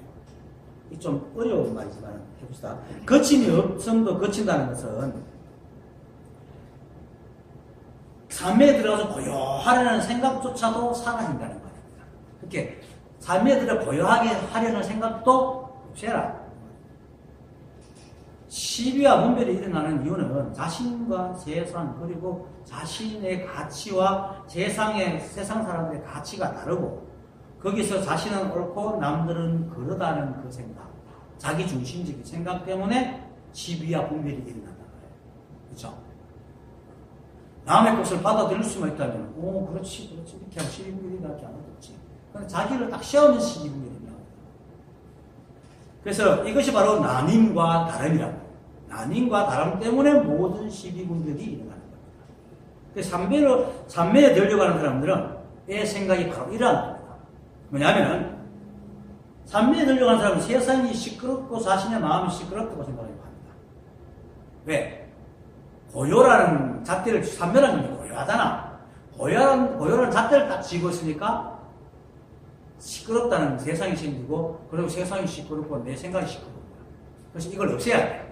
이 좀 어려운 말이지만 해봅시다. 거침이 없음도 거친다는 것은 삼매에 들어가서 고요하려는 생각조차도 사라진다는 말입니다. 그렇게 삼매에 들어 고요하게 하려는 생각도 없애라. 시비와 분별이 일어나는 이유는 자신과 세상 그리고 자신의 가치와 세상 사람들의 가치가 다르고 거기서 자신은 옳고 남들은 그러다는 그 생각 자기 중심적인 생각 때문에 시비와 분별이 일어난다는 거예요. 그렇죠? 남의 것을 받아들일 수만 있다면 그렇지 이렇게 하면 시비 분별이 나지 않았겠지. 그런데 자기를 딱 세우는 시비 분별이 그래서 이것이 바로 나님과 다름이라고. 나님과 다름 때문에 모든 시비분별이 일어나는 겁니다. 삼매에 들려고 하는 사람들은 내 생각이 바로 이러한 겁니다. 뭐냐면 삼매에 들려고 하는 사람은 세상이 시끄럽고 자신의 마음이 시끄럽다고 생각을 합니다. 왜? 고요라는 잣대를 삼매라는 게 고요하잖아. 고요라는 잣대를 딱 쥐고 있으니까 시끄럽다는 세상이 생기고 그리고 세상이 시끄럽고 내 생각이 시끄럽고 그래서 이걸 없애야 돼.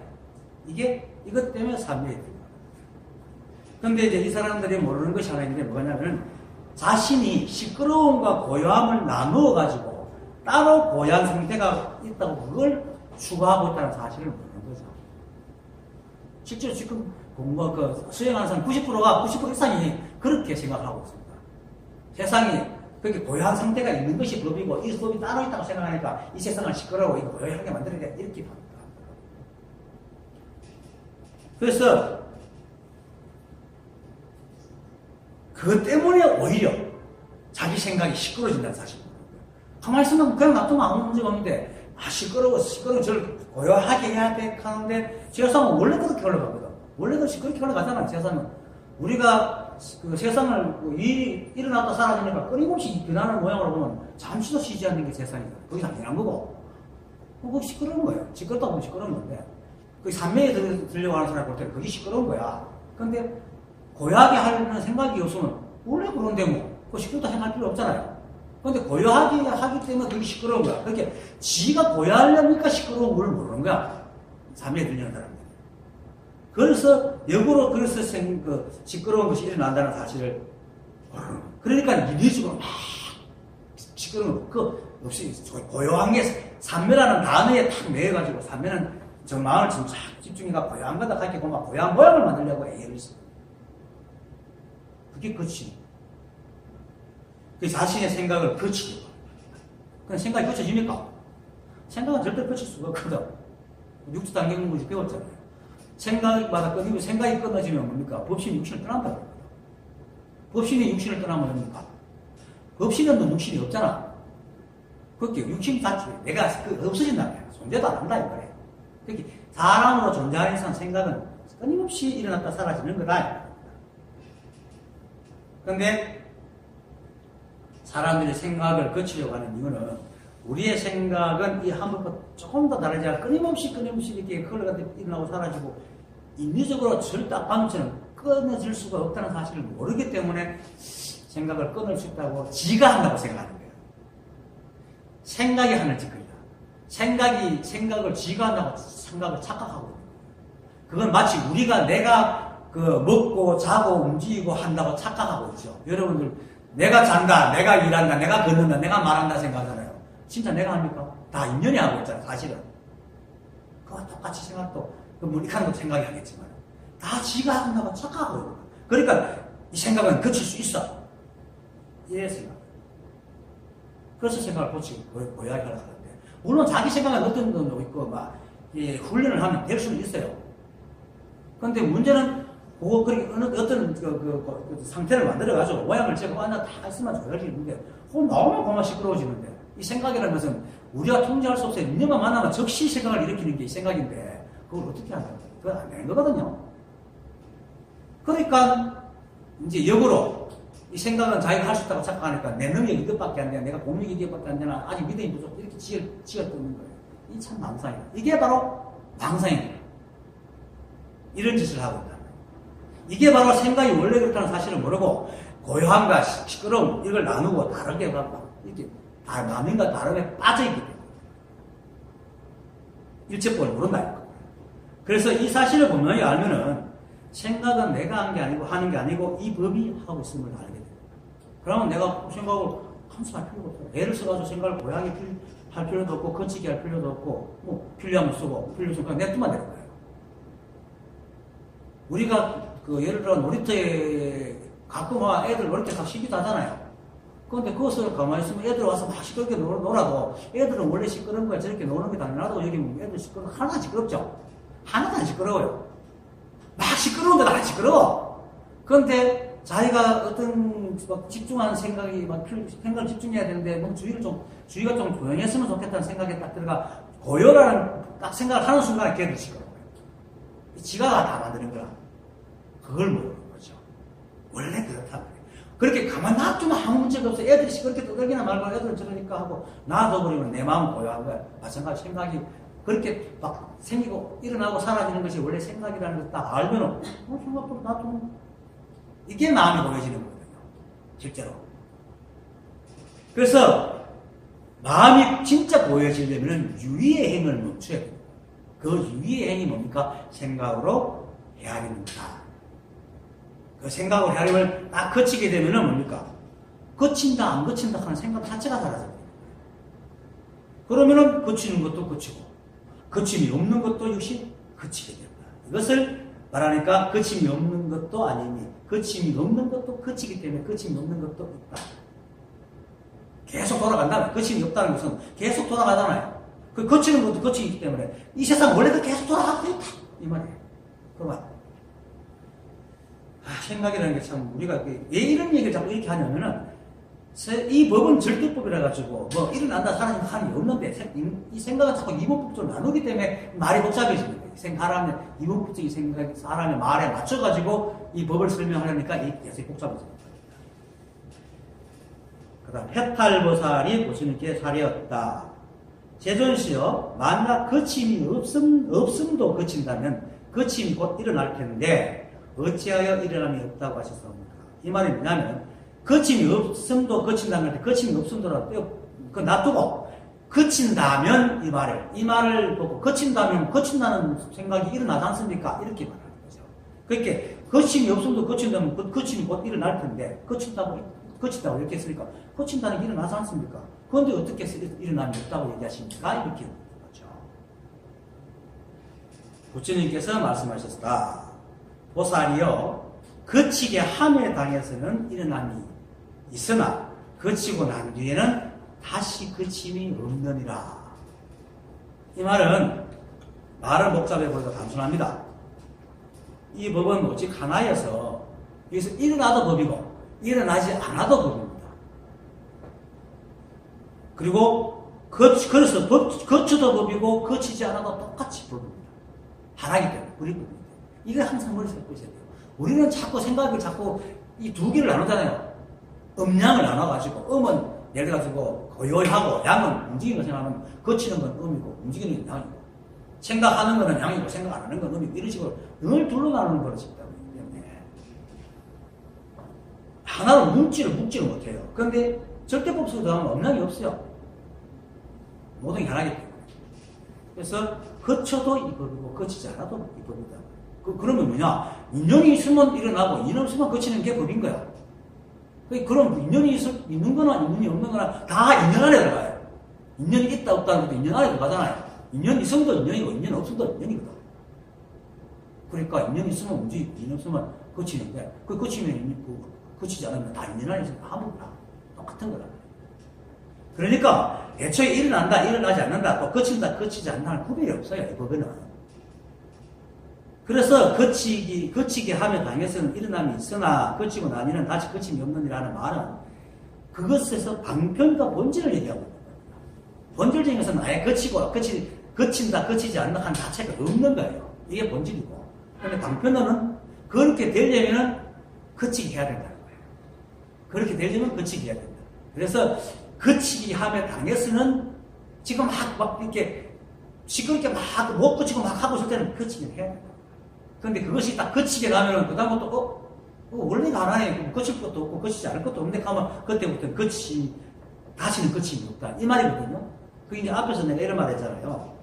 이것 때문에 삼매에 들어요. 근데 이제 이 사람들이 모르는 것이 하나 있는데 뭐냐면 자신이 시끄러움과 고요함을 나누어 가지고 따로 고요한 상태가 있다고 그걸 추구하고 있다는 사실을 모르는 거죠. 실제로 지금 수행하는 사람 90% 이상이 그렇게 생각하고 있습니다. 세상이 그렇게 고요한 상태가 있는 것이 법이고 이 법이 따로 있다고 생각하니까 이 세상을 시끄러워 이거 고요하게 만들어야 돼 이렇게 합니다. 그래서 그것 때문에 오히려 자기 생각이 시끄러워진다는 사실입니다. 가만히 생각하면 그냥 놔두면 아무 문제가 없는데 시끄러워 저를 고요하게 해야 돼 하는데 세상은 원래 그렇게 흘러가거든. 원래 그렇게 흘러가잖아. 세상은 우리가 그 세상을 일이 일어났다 사라지니까 끊임없이 변하는 모양으로 보면 잠시도 쉬지 않는 게 세상이다. 그게 당연한 거고 그거 시끄러운 거예요. 시끄럽다고 보면 시끄러운 건데 그 삼매에 들려고 하는 사람 볼 때는 그게 시끄러운 거야. 근데 고요하게 하려는 생각이 없으면 원래 그런데 뭐 그 시끄럽다 생각할 필요 없잖아요. 근데 고요하게 하기 때문에 그게 시끄러운 거야. 그렇게 지가 고요하려니까 시끄러운 걸 모르는 거야. 잠에 들리는 사람들. 그래서 역으로 그래서 시끄러운 것이 일어난다는 사실을 모르는 거야. 그러니까 이리식으로 막 시끄러운 거 없이 고요한 게 산매라는 단어에 탁 매여가지고 산매는 저 마음을 지금 쫙 집중해가 고요한 거다 가르쳐 보면 고요한 모양을 만들려고 애를 써. 그게 거치. 그 자신의 생각을 거치려고. 그냥 생각이 거쳐집니까? 생각은 절대 거칠 수가 없거든. 육수 당기는 것이 배웠잖아요. 생각마다 끊이고 생각이 끊어지면 뭡니까? 법신이 육신을 떠난다고. 법신이 육신을 떠나면 뭡니까? 법신은 육신이 없잖아. 그렇게 육신 자체, 내가 없어진다는 거야. 존재도 안 한다, 이거래. 그렇게 사람으로 존재하는 이상 생각은 끊임없이 일어났다 사라지는 거다. 그런데 사람들이 생각을 거치려고 하는 이유는 우리의 생각은 이 한 번과 조금 더 다르지 않아 끊임없이 이렇게 흘러가다 일어나고 사라지고 인위적으로 절대 방금처럼 끊어질 수가 없다는 사실을 모르기 때문에 생각을 끊을 수 있다고 지가 한다고 생각하는 거예요. 생각이 하는 짓거리다. 생각을 지가 한다고 생각을 착각하고 있는 거예요. 그건 마치 내가 먹고 자고 움직이고 한다고 착각하고 있죠. 여러분들 내가 잔다, 내가 일한다, 내가 걷는다, 내가 말한다 생각하잖아요. 진짜 내가 합니까? 다 인연이 하고 있잖아요, 사실은. 그와 똑같이 생각도, 무익하는 것도 생각이 하겠지만, 다 지가 한다고 착각하고 있는 거예요. 그러니까 이 생각은 거칠 수 있어. 이래 생각. 그래서 생각을 고치고, 고야하게 하려고 하는데, 물론 자기 생각은 어떤 것도 있고, 훈련을 하면 될 수는 있어요. 그런데 문제는 어떤 상태를 만들어가지고 모양을 제거 하나 다 있으면 조절해지는데 나오면 그만 시끄러워지는데 이 생각이라는 것은 우리가 통제할 수 없어요. 인연만 만나면 즉시 생각을 일으키는 게 이 생각인데 그걸 어떻게 한다고? 그건 안 되는 거거든요. 그러니까 이제 역으로 이 생각은 자기가 할 수 있다고 착각하니까 내 능력이 이것밖에 안 돼. 내가 공력이 이것밖에 안 되나. 아직 믿음이 부족. 이렇게 지어 뜯는 거예요. 이 참 망상이다. 이게 바로 망상입니다. 이런 짓을 하고 있다. 이게 바로 생각이 원래 그렇다는 사실을 모르고 고요함과 시끄러움 이걸 나누고 다르게 갖고 이렇게 다 남인과 다르게 빠져있기 때문에 일체법을 모른다. 그래서 이 사실을 분명히 알면은 생각은 내가 한 게 아니고 하는 게 아니고 이 법이 하고 있음을 알게 됩니다. 그러면 내가 생각을 함수할 필요가 없어요. 애를 써가지고 생각을 고양이 할 필요도 없고 거치게 할 필요도 없고 뭐 필요하면 쓰고 필요 없으면 그냥 냅두면 되는 거예요. 우리가 예를 들어 놀이터에 가끔 애들 놀이터 가 시기도 하잖아요. 그런데 그것을 가만히 있으면 애들 와서 막 시끄럽게 놀아도 애들은 원래 시끄러운 거야. 저렇게 노는 게 당연하다고 여기 애들 시끄러워. 하나도 시끄럽죠? 하나도 안 시끄러워요. 막 시끄러운데도 안 시끄러워. 그런데 자기가 어떤 집중하는 생각이 생각을 집중해야 되는데 주의가 좀 조용했으면 좋겠다는 생각에 딱 들어가 고요라는 딱 생각을 하는 순간에 걔들 시끄러워요. 지가 다 만드는 거라. 그걸 모르는 거죠. 원래 그렇다. 그렇게 가만 놔두면 아무 문제가 없어. 애들이 시끄럽게 떠들기나 말고 애들은 저러니까 하고 놔둬버리면 내 마음은 고요한 거야. 마찬가지 생각이 그렇게 막 생기고 일어나고 사라지는 것이 원래 생각이라는 걸 딱 알면은 생각도 놔두면 이게 마음이 고여지는 거거든요. 실제로. 그래서 마음이 진짜 고여지려면 유의의 행을 멈춰야 됩니다. 그 유의의 행이 뭡니까? 생각으로 헤아리는 거다. 그 생각으로 헤아림을 딱 거치게 되면은 뭡니까? 거친다, 안 거친다 하는 생각 자체가 사라져요. 그러면은 거치는 것도 거치고, 거침이 없는 것도 역시 거치게 됩니다. 이것을 말하니까 거침이 없는 것도 아니니, 거침이 없는 것도 거치기 때문에 거침이 없는 것도 있다. 계속 돌아간다면, 거침이 없다는 것은 계속 돌아가잖아요. 그 거치는 것도 거치기 때문에 이 세상 원래도 계속 돌아가고 있다. 이 말이에요. 그만. 생각이라는 게 참 우리가 왜 이런 얘기를 자꾸 이렇게 하냐면은 이 법은 절대법이라 가지고 뭐 일어난다 사라진다 하는 게 없는데 이 생각은 자꾸 이분법적으로 나누기 때문에 말이 복잡해지는 거예요. 사람의 이분법적인 생각이 사람의 말에 맞춰 가지고 이 법을 설명하려니까 이게 계속 복잡해집니다. 그다음 해탈보살이 보시는께 사례였다. 제존시여 만약 거침이 없음도 거친다면 거침이 곧 일어날 텐데 어찌하여 일어남이 없다고 하셨습니까? 이 말이 뭐냐면 거침이 없음도 거친다는 때 거침이 없음도 그 놔두고 거친다면 이 말을 보고 거친다면 거친다는 생각이 일어나지 않습니까? 이렇게 말하는 거죠. 그렇게 거침이 없음도 거친다면 그 거침이 곧 일어날 텐데 거친다고 이렇게 했으니까 거친다는 게 일어나지 않습니까? 그런데 어떻게 일어남이 없다고 얘기하십니까? 이렇게 묻는 거죠. 부처님께서 말씀하셨다. 보살이여 거치게 함에 당해서는 일어남이 있으나 거치고 난 뒤에는 다시 거침이 없느니라. 이 말은 말을 복잡해 보니까 단순합니다. 이 법은 오직 하나여서 여기서 일어나도 법이고 일어나지 않아도 법입니다. 그리고 그래서 거쳐도 법이고 거치지 않아도 똑같이 법입니다. 하나이기 때문에 우리 법입니다. 이거 항상 머릿속에 꽂아야 돼요. 우리는 자꾸 생각을 자꾸 이 두 개를 나누잖아요. 음양을 나눠가지고 음은 예를 들어가지고 고요하고 양은 움직이는 거 생각하면 거치는 건 음이고 움직이는 건 양이고 생각하는 거는 양이고 생각 안 하는 건 음이고 이런 식으로 늘 둘러 나누는 버릇이 있다고 때문에 하나로 묶지를 못해요. 그런데 절대법칙으로 들어가면 음양이 없어요. 모든 게 하나이기 때문에. 그래서 거쳐도 이 법이고 거치지 않아도 이 법이다. 그러면 뭐냐? 인연이 있으면 일어나고 인연이 없으면 거치는 게 법인 거야. 그럼 인연이 있는 거나 인연이 없는 거나 다 인연 안에 들어가요. 인연이 있다 없다는 것도 인연 안에 들어가잖아요. 인연이 있으면 인연이고 인연 없으면 인연이거든. 그러니까 인연이 있으면 움직이고 인연 없으면 거치는데 그 거치면 거치지 않으면 다 인연 안에 있으면 아무 거나 똑같은 거라. 그러니까 애초에 일어난다 일어나지 않는다 또 거친다 거치지 않는다는 구별이 없어요. 이 법에는. 그래서 거치게 하며 당해서는 일어남이 있으나 거치고 나니는 다시 거침이 없느니라는 말은 그것에서 방편과 본질을 얘기하고 있는 겁니다. 본질적인 것은 아예 거친다 거치지 않는다 하는 자체가 없는 거예요. 이게 본질이고. 그런데 방편은 그렇게 되려면 거치게 해야 된다는 거예요. 그렇게 되려면 거치게 해야 된다. 그래서 거치기 하며 당해서는 지금 막 이렇게 시끄럽게 막 못 거치고 막 하고 있을 때는 거치게 해야 된다. 그런데 그것이 딱 거치게 가면은 그다음부터 원래가 하나에 거칠 것도 없고 거치지 않을 것도 없는데 가면 그때부터는 다시는 거침이 없다 이 말이거든요. 그 이제 앞에서 내가 이런 말 했잖아요.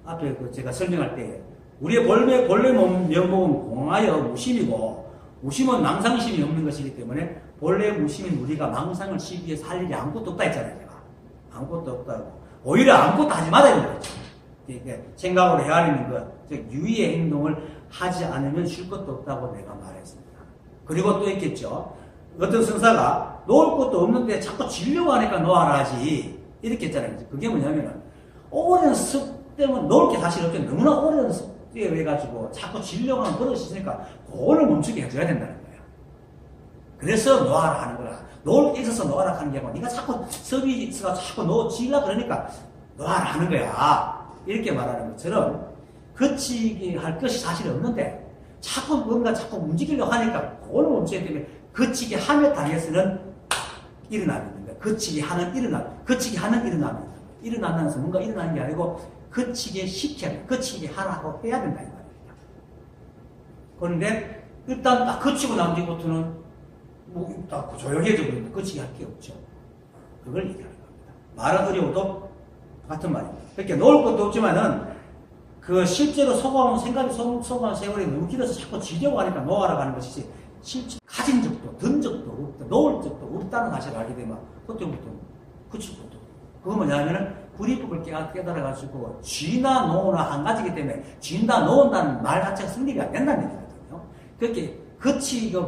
앞에 제가 설명할 때 우리의 본래 면목은 공하여 무심이고 무심은 망상심이 없는 것이기 때문에 본래 무심인 우리가 망상을 쉬기 위해서 할 일이 아무것도 없다 했잖아요. 제가 아무것도 없다고 오히려 아무것도 하지 말아야 되는 거죠. 생각으로 헤아리는 것, 즉 유의의 행동을 하지 않으면 쉴 것도 없다고 내가 말했습니다. 그리고 또 있겠죠. 어떤 성사가 놓을 것도 없는데 자꾸 지려고 하니까 놓아라 하지 이렇게 했잖아요. 그게 뭐냐면은 오랜 습 때문에 놓을 게 사실 없죠. 너무나 오랜 습에 의해 가지고 자꾸 지려고 하는 버릇이 있으니까 그거를 멈추게 해줘야 된다는 거예요. 그래서 놓아라 하는 거라. 놓을 게 있어서 놓아라 하는 게 아니고 네가 자꾸 습이 있어서 자꾸 지려고 그러니까 놓아라 하는 거야. 이렇게 말하는 것처럼 거치게 할 것이 사실 없는데 자꾸 움직이려고 하니까 그걸 멈춰야 되면 거치게 하며 당해서는 일어나는 겁니다. 거치게 하는 일어남이 일어나면서 뭔가 일어나는 게 아니고 거치게 시켜야 돼. 거치게 하라고 해야 된다 이 말입니다. 그런데 일단 딱 거치고 난 뒤부터는 딱 조용해져 버리는데 거치게 할 게 없죠. 그걸 얘기하는 겁니다. 말은 어려워도 같은 말입니다. 그렇게 놓을 것도 없지만은 그 실제로 소거하는 세월이 너무 길어서 자꾸 지려고 하니까 놓아라 하는 것이지 실제 가진 적도 든 적도 없다 놓을 적도 없다는 사실을 알게 되면 그때부터 그칠 것도 없고 그거 뭐냐면은 불이법을 깨달아가지고 쥐나 놓으나 한 가지이기 때문에 쥐나 놓은다는 말 자체가 성립이 안 된다는 얘기거든요. 그렇게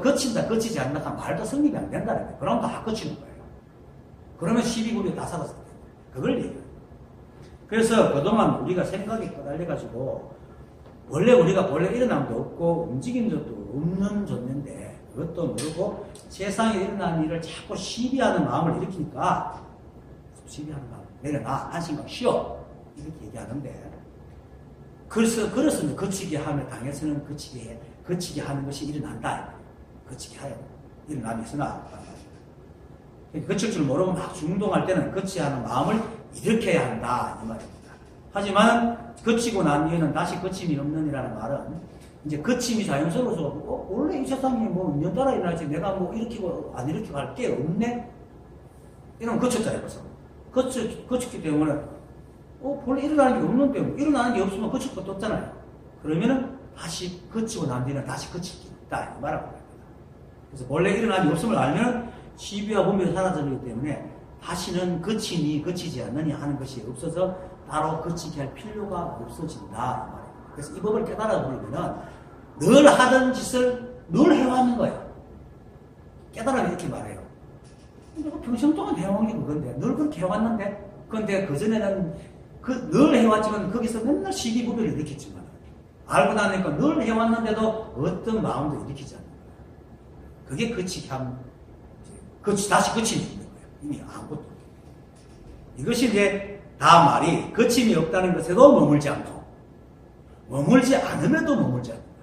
거친다 거치지 않는다 하는 말도 성립이 안 된다는 거예요. 그럼 다 거치는 거예요. 그러면 12구리 다 살았을 거예요. 그걸 얘기해요. 그래서 그동안 우리가 생각이 꺼달려가지고 원래 우리가 일어남도 없고 움직이는 것도 없는 존재인데 그것도 모르고 세상에 일어나는 일을 자꾸 시비하는 마음을 일으키니까 시비하는 마음 내려놔 안심하고 쉬어 이렇게 얘기하는데 그래서 거치게 하며 당해서는 거치게 하는 것이 일어난다. 거치게 하여 일어남이 있으나 거칠 줄 모르고 막 중동할 때는 거치하는 마음을 일으켜야 한다 이 말입니다. 하지만 거치고 난 뒤에는 다시 거침이 없느니라는 말은 이제 거침이 자연스러워서 원래 이 세상에 뭐 인연따라 일어나지 내가 뭐 일으키고 안 일으키고 할 게 없네? 이러면 거쳤잖아요. 그래서 거쳤기 때문에 본래 일어나는 게 없는데 일어나는 게 없으면 거칠 것도 없잖아요. 그러면은 다시 거치고 난 뒤는 다시 거칠 게 없다 이 말하고 합니다. 그래서 원래 일어나는 게 없음을 알면 시비와 분별이 사라지기 때문에 다시는 거치니 거치지 않느니 하는 것이 없어서 따로 거치게 할 필요가 없어진다 이 말이에요. 그래서 이 법을 깨달아 버리면은 늘 하던 짓을 늘 해왔는 거야. 깨달으면 이렇게 말해요. 내가 평생 동안 해온 게 그건데 늘 그렇게 해왔는데 그런데 그전에는 늘 해왔지만 거기서 맨날 시기부별을 일으켰지만 알고 나니까 늘 해왔는데도 어떤 마음도 일으키지 않는 거야. 그게 거치게 하면 다시 거침이 있는 거예요. 이미 아무것도 없게. 이것이 이제 다 말이 거침이 없다는 것에도 머물지 않고 머물지 않음에도 머물지 않는 거예요.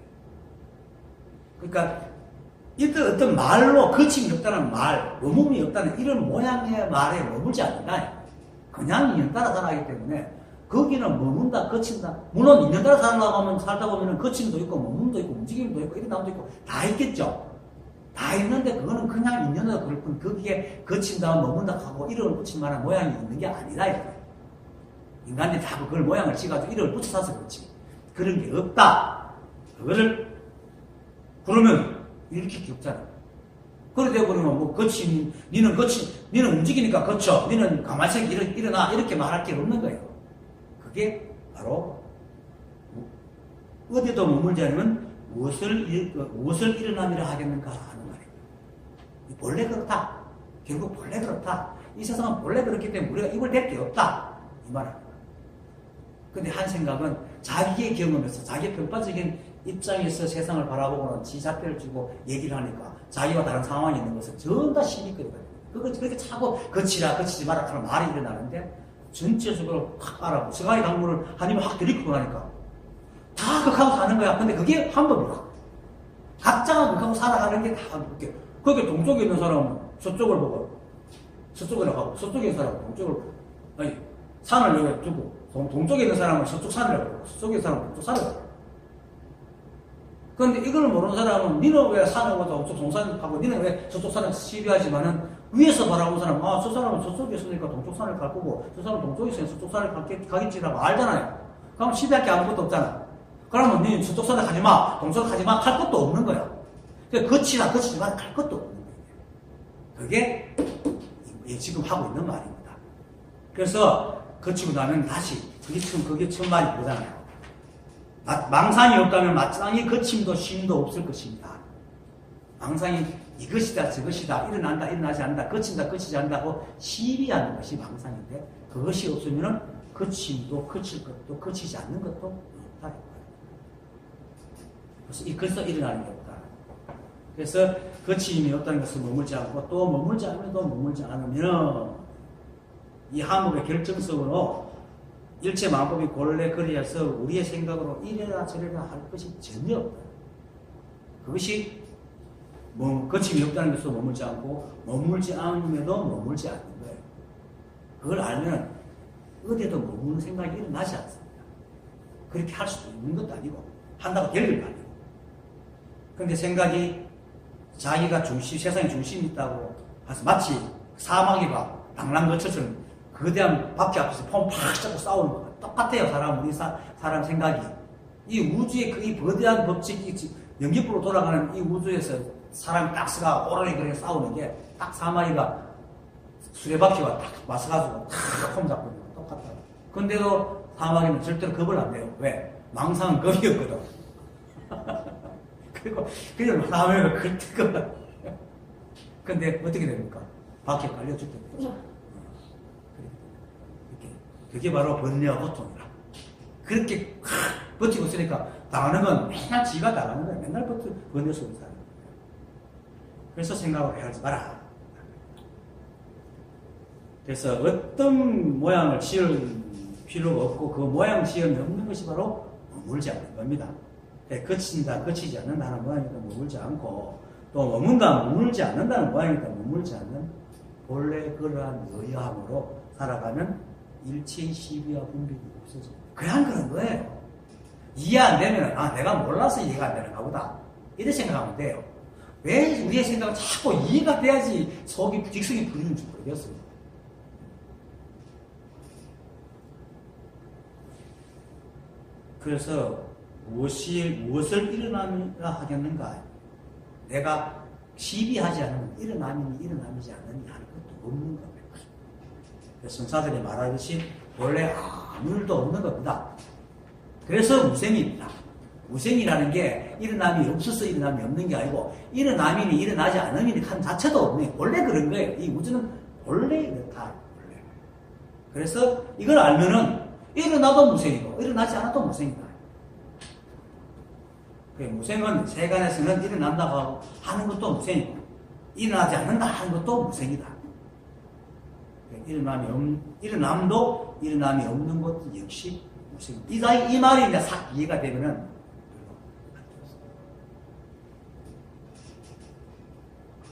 그러니까 이때 어떤 말로 거침이 없다는 말, 머물이 없다는 이런 모양의 말에 머물지 않는다. 그냥 인연 따라 살아가기 때문에 거기는 머문다, 거친다. 물론 인연 따라 살다 보면 거침도 있고 머문도 있고 움직임도 있고 이런 나무도 있고 다 있겠죠. 다 있는데 그거는 그냥 인연으로 그럴 뿐 거기에 거친다, 머문다 하고 이름을 붙인 만한 모양이 있는 게 아니다. 이거예요. 인간들이 다 그걸 모양을 지어가지고 이름을 붙여서 그렇지. 그런 게 없다. 그거를 그러면 이렇게 귀엽잖아. 그래 되어버리면 뭐 니는 움직이니까 거쳐. 니는 가만히 일어나. 이렇게 말할 게 없는 거예요. 그게 바로 어디도 머물지 않으면 무엇을 일어남이라 하겠는가 하는 말이에요. 본래 그렇다. 결국 본래 그렇다. 이 세상은 본래 그렇기 때문에 우리가 이걸 될 게 없다. 이 말입니다. 근데 한 생각은 자기의 경험에서 자기의 편파적인 입장에서 세상을 바라보고는 지 잣대를 쥐고 얘기를 하니까 자기와 다른 상황이 있는 것을 전부 다 시비거리거든요. 그렇게 차고 거치라 거치지 마라 하는 말이 일어나는데 전체적으로 확 알아보고 스가의 강물을 한 입에 확 들이키고 나니까 다 극하고 사는 거야. 근데 그게 한 법이야. 각자가 극하고 살아가는 게 다 그렇게. 그러니까 동쪽에 있는 사람은 서쪽을 보고 서쪽으로 가고 서쪽에 있는 사람은 동쪽을 아니 산을 여기 두고 동쪽에 있는 사람은 서쪽 산을 가고 서쪽에 있는 사람은 동쪽 산을 가고. 그런데 이걸 모르는 사람은 니는 왜 산을 가서 동쪽 동산을 가고 니는 왜 저쪽 산을 시비하지만은 위에서 바라보는 사람은 저 사람은 저쪽에 있으니까 동쪽 산을 갈 거고 저 사람은 동쪽에 있으니까 저쪽 산을 가겠지라고 알잖아요. 그럼 시비할 게 아무것도 없잖아. 그러면 니 저쪽 산에 가지 마, 동쪽 가지 마, 갈 것도 없는 거야. 그러니까 거치지 마, 갈 것도 없는 거예요. 그게 지금 하고 있는 말입니다. 그래서 거치고 나면 다시 그게 첫 말이 그거잖아요. 망상이 없다면 마땅히 거침도 쉼도 없을 것입니다. 망상이 이것이다 저것이다 일어난다 일어나지 않는다 거친다 거치지 않는다고 시비하는 것이 망상인데 그것이 없으면 거침도 거칠 것도 거치지 않는 것도 없다. 그래서 일어나는 게 없다. 그래서 거침이 없다는 것을 머물지 않고 또 머물지 않으면 이 함목의 결정성으로 일체 마법이 본래 그리해서 우리의 생각으로 이래라 저래라 할 것이 전혀 없다. 그것이 거침이 없다는 것으로 머물지 않고 머물지 않음에도 머물지 않는 거예요. 그걸 알면 어디에도 머무는 생각이 일어나지 않습니다. 그렇게 할 수도 있는 것도 아니고 한다고 될 일도 아니고. 그런데 생각이 자기가 세상의 중심이 있다고 해서 마치 사마귀가 방랑거처럼 거대한 바퀴 앞에서 폼 팍 잡고 싸우는 거예요. 똑같아요. 우리 사람 생각이. 이 우주의 이 거대한 법칙이 연기불로 돌아가는 이 우주에서 사람이 딱 서가 오르게 그렇게 싸우는 게 딱 사마리가 수레바퀴가 딱 맞서가지고 탁 폼 잡고 있는 거 똑같아요. 근데도 사마리는 절대로 겁을 안 내요. 왜? 망상은 겁이 없거든. 그리고 그냥 사마리가 그때가 근데 어떻게 됩니까? 바퀴에 깔려 죽게 되죠. 그게 바로 번뇌와 고통이라. 그렇게 버티고 있으니까 당하는 건 맨날 지가 당하는 거야. 맨날 번뇌 속에 사는 거야. 그래서 생각을 하지 마라. 그래서 어떤 모양을 지을 필요가 없고 그 모양 지음이 없는 것이 바로 머물지 않는 겁니다. 거친다, 거치지 않는다는 모양이다 머물지 않고 또 머물지 않는다는 모양이다 머물지 않는 본래 그러한 의함으로 살아가면 일체의 시비와 분별이 없어져. 그냥 그런 거예요. 이해 안 되면, 내가 몰라서 이해가 안 되는가 보다. 이렇게 생각하면 돼요. 왜 우리의 생각은 자꾸 이해가 돼야지 속이, 직성이 풀리는지 모르겠어요. 그래서 무엇을 일어나야 하겠는가? 내가 시비하지 않으면 일어남이지 않느냐 하는 것도 없는 겁니다. 그래서 성사들이 말하듯이 원래 아무 일도 없는 겁니다. 그래서 무생입니다. 무생이라는 게 일어남이 없어서 일어남이 없는 게 아니고 일어남이니 일어나지 않으니 한 자체도 없네. 원래 그런 거예요. 이 우주는 원래 이렇다. 원래. 그래서 이걸 알면은 일어나도 무생이고 일어나지 않아도 무생이다. 무생은 세간에서는 일어난다고 하는 것도 무생이고 일어나지 않는다 하는 것도 무생이다. 일어남도 일어남이 없는 것도 역시 무생이다. 이 말이 이제 싹 이해가 되면은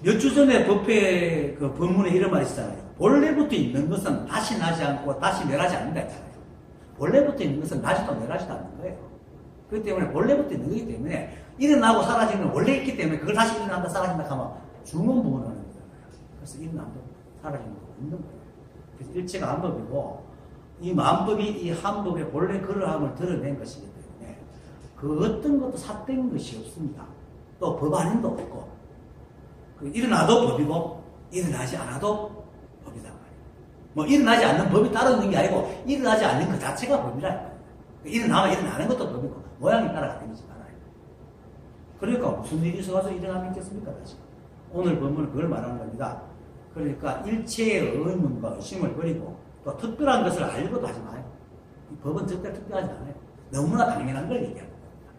몇 주 전에 법회 그 법문에 이런 말이 있잖아요. 본래부터 있는 것은 다시 나지 않고 다시 멸하지 않는다 했잖아요. 본래부터 있는 것은 나지도 멸하지도 않는 거예요. 그렇기 때문에 본래부터 있는 거기 때문에 일어나고 사라지는 건 원래 있기 때문에 그걸 다시 일어난다 사라진다 하면 중원부원하는 거잖아요. 그래서 일어남도 사라지는 거 없는 거예요. 그래서 일체가 한법이고 이 만법이 이 한법의 본래 그러함을 드러낸 것이기 때문에 그 어떤 것도 삿된 것이 없습니다. 또 법 아닌도 없고 일어나도 법이고 일어나지 않아도 법이다 말이에요. 뭐 일어나지 않는 법이 따로 있는 게 아니고 일어나지 않는 그 자체가 법이라. 일어나면 일어나는 것도 법이고 모양이 따라가 되지 말아요. 그러니까 무슨 일이 있어서 일어나면 있겠습니까? 다시. 오늘 본문은 그걸 말하는 겁니다. 그러니까 일체의 의문과 의심을 버리고 또 특별한 것을 알고도 하지 마요. 이 법은 절대 특별하지 않아요. 너무나 당연한 걸 얘기하는 겁니다.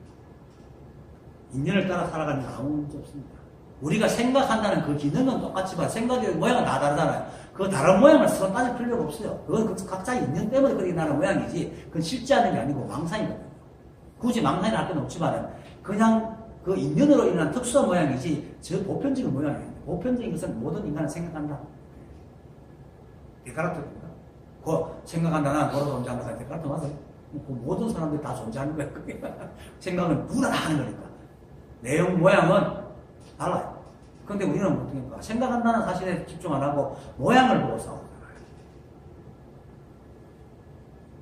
인연을 따라 살아가는 게 아무 문제 없습니다. 우리가 생각한다는 그 기능은 똑같지만 생각의 모양은 다 다르잖아요. 그 다른 모양을 서로 따질 필요가 없어요. 그건 각자의 인연 때문에 그렇게 나는 모양이지 그건 실제 하는 게 아니고 망상이거든요. 굳이 망상이라 할 건 없지만 그냥 그 인연으로 인한 특수한 모양이지 저 보편적인 모양이 아닙니다. 보편적인 것은 모든 인간은 생각한다. 데카르트입니다. 그 생각한다는 도로 존재한다. 데카르트 맞아요. 그 모든 사람들이 다 존재하는 거예요. 그게 생각은 누구나 다 하는 거니까. 내용 모양은 달라요. 그런데 우리는 어떻습니까? 생각한다는 사실에 집중 안 하고 모양을 보고 싸우잖아요.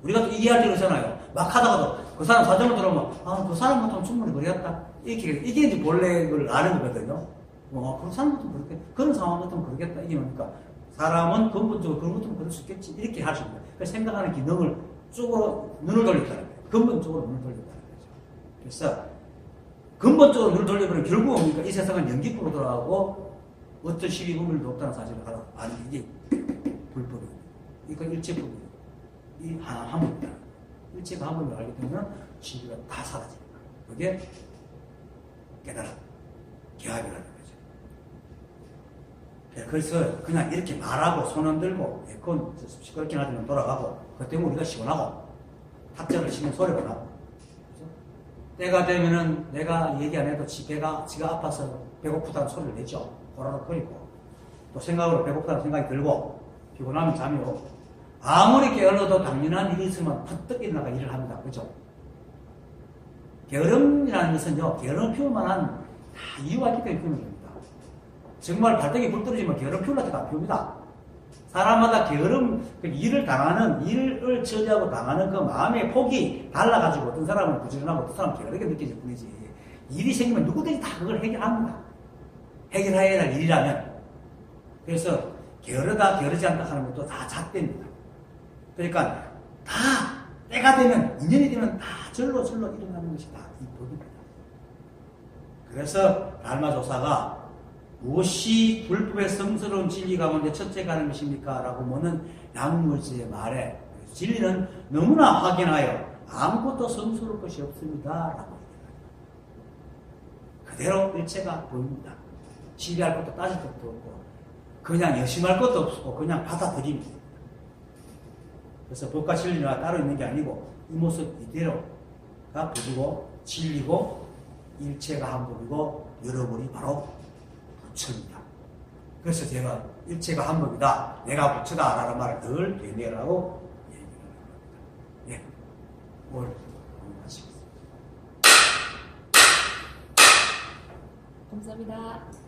우리가 또 이해할 때 그러잖아요. 막 하다가도 그 사람 사정을 들어보면 그 사람 같으면 충분히 그랬다. 이게 이제 본래 걸 아는 거거든요. 그런 사람 같으면 그렇게 그런 상황 같으면 그러겠다. 이게 뭡니까? 사람은 근본적으로 그런 것도 그럴 수 있겠지. 이렇게 할 수 있는 거예요. 그래서 생각하는 기능을 쪽으로 눈을 돌렸다는 거예요. 근본적으로 눈을 돌렸다는 거죠. 그래서 근본적으로 눈을 돌려보면 결국 뭡니까? 이 세상은 연기법으로 돌아가고 어떤 시비분물도 없다는 사실을 알아. 아니, 이게 불법이에요. 이건 일체법이에요. 이 한법이다. 일체가 한법을 알게 되면 시비가 다 사라집니다. 그게 깨달음, 개합이라는 거죠. 그래서 그냥 이렇게 말하고 손 흔들고 에콘 시끄럽게 하면 돌아가고 그 때문에 우리가 시원하고 탑재를 치면 소리가 나고 때가 되면은 내가 얘기 안 해도 지가 아파서 배고프다는 소리를 내죠. 호라락거리고 또 생각으로 배고프다는 생각이 들고 피곤하면 잠이 오고 아무리 게을러도 당연한 일이 있으면 퍼뜩 일어나가 일을 합니다. 그죠? 게으름이라는 것은요, 게으름 피울 만한 다 이유가 있기 때문에 피우는 겁니다. 정말 발등에 불 떨어지면 게으름 피우려고 안 피웁니다. 사람마다 게으름, 일을 처리하고 당하는 그 마음의 폭이 달라가지고 어떤 사람은 부지런하고 어떤 사람은 게으르게 느껴질 뿐이지. 일이 생기면 누구든지 다 그걸 해결합니다. 해결해야 할 일이라면. 그래서 게으르다, 게으르지 않다 하는 것도 다 잣대입니다. 그러니까 다 때가 되면, 인연이 되면 다 절로 일어나는 것이 다 이 법입니다. 그래서 달마조사가 무엇이 불법의 성스러운 진리 가운데 첫째가 하는 것입니까? 라고 묻는 양물지의 말에 진리는 너무나 확인하여 아무것도 성스러울 것이 없습니다. 라고 얘기합니다. 그대로 일체가 보입니다. 시비할 것도 따질 것도 없고 그냥 열심할 것도 없고 그냥 받아들입니다. 그래서 법과 진리가 따로 있는 게 아니고 이 모습 이대로가 법이고 진리고 일체가 한 법이고 여러분이 바로 부처입니다. 그래서 제가 일체가 한 법이다. 내가 부처다. 라는 말을 늘 되뇌라고 얘기를 합니다. 예. 오늘 공부하시겠습니다. 감사합니다.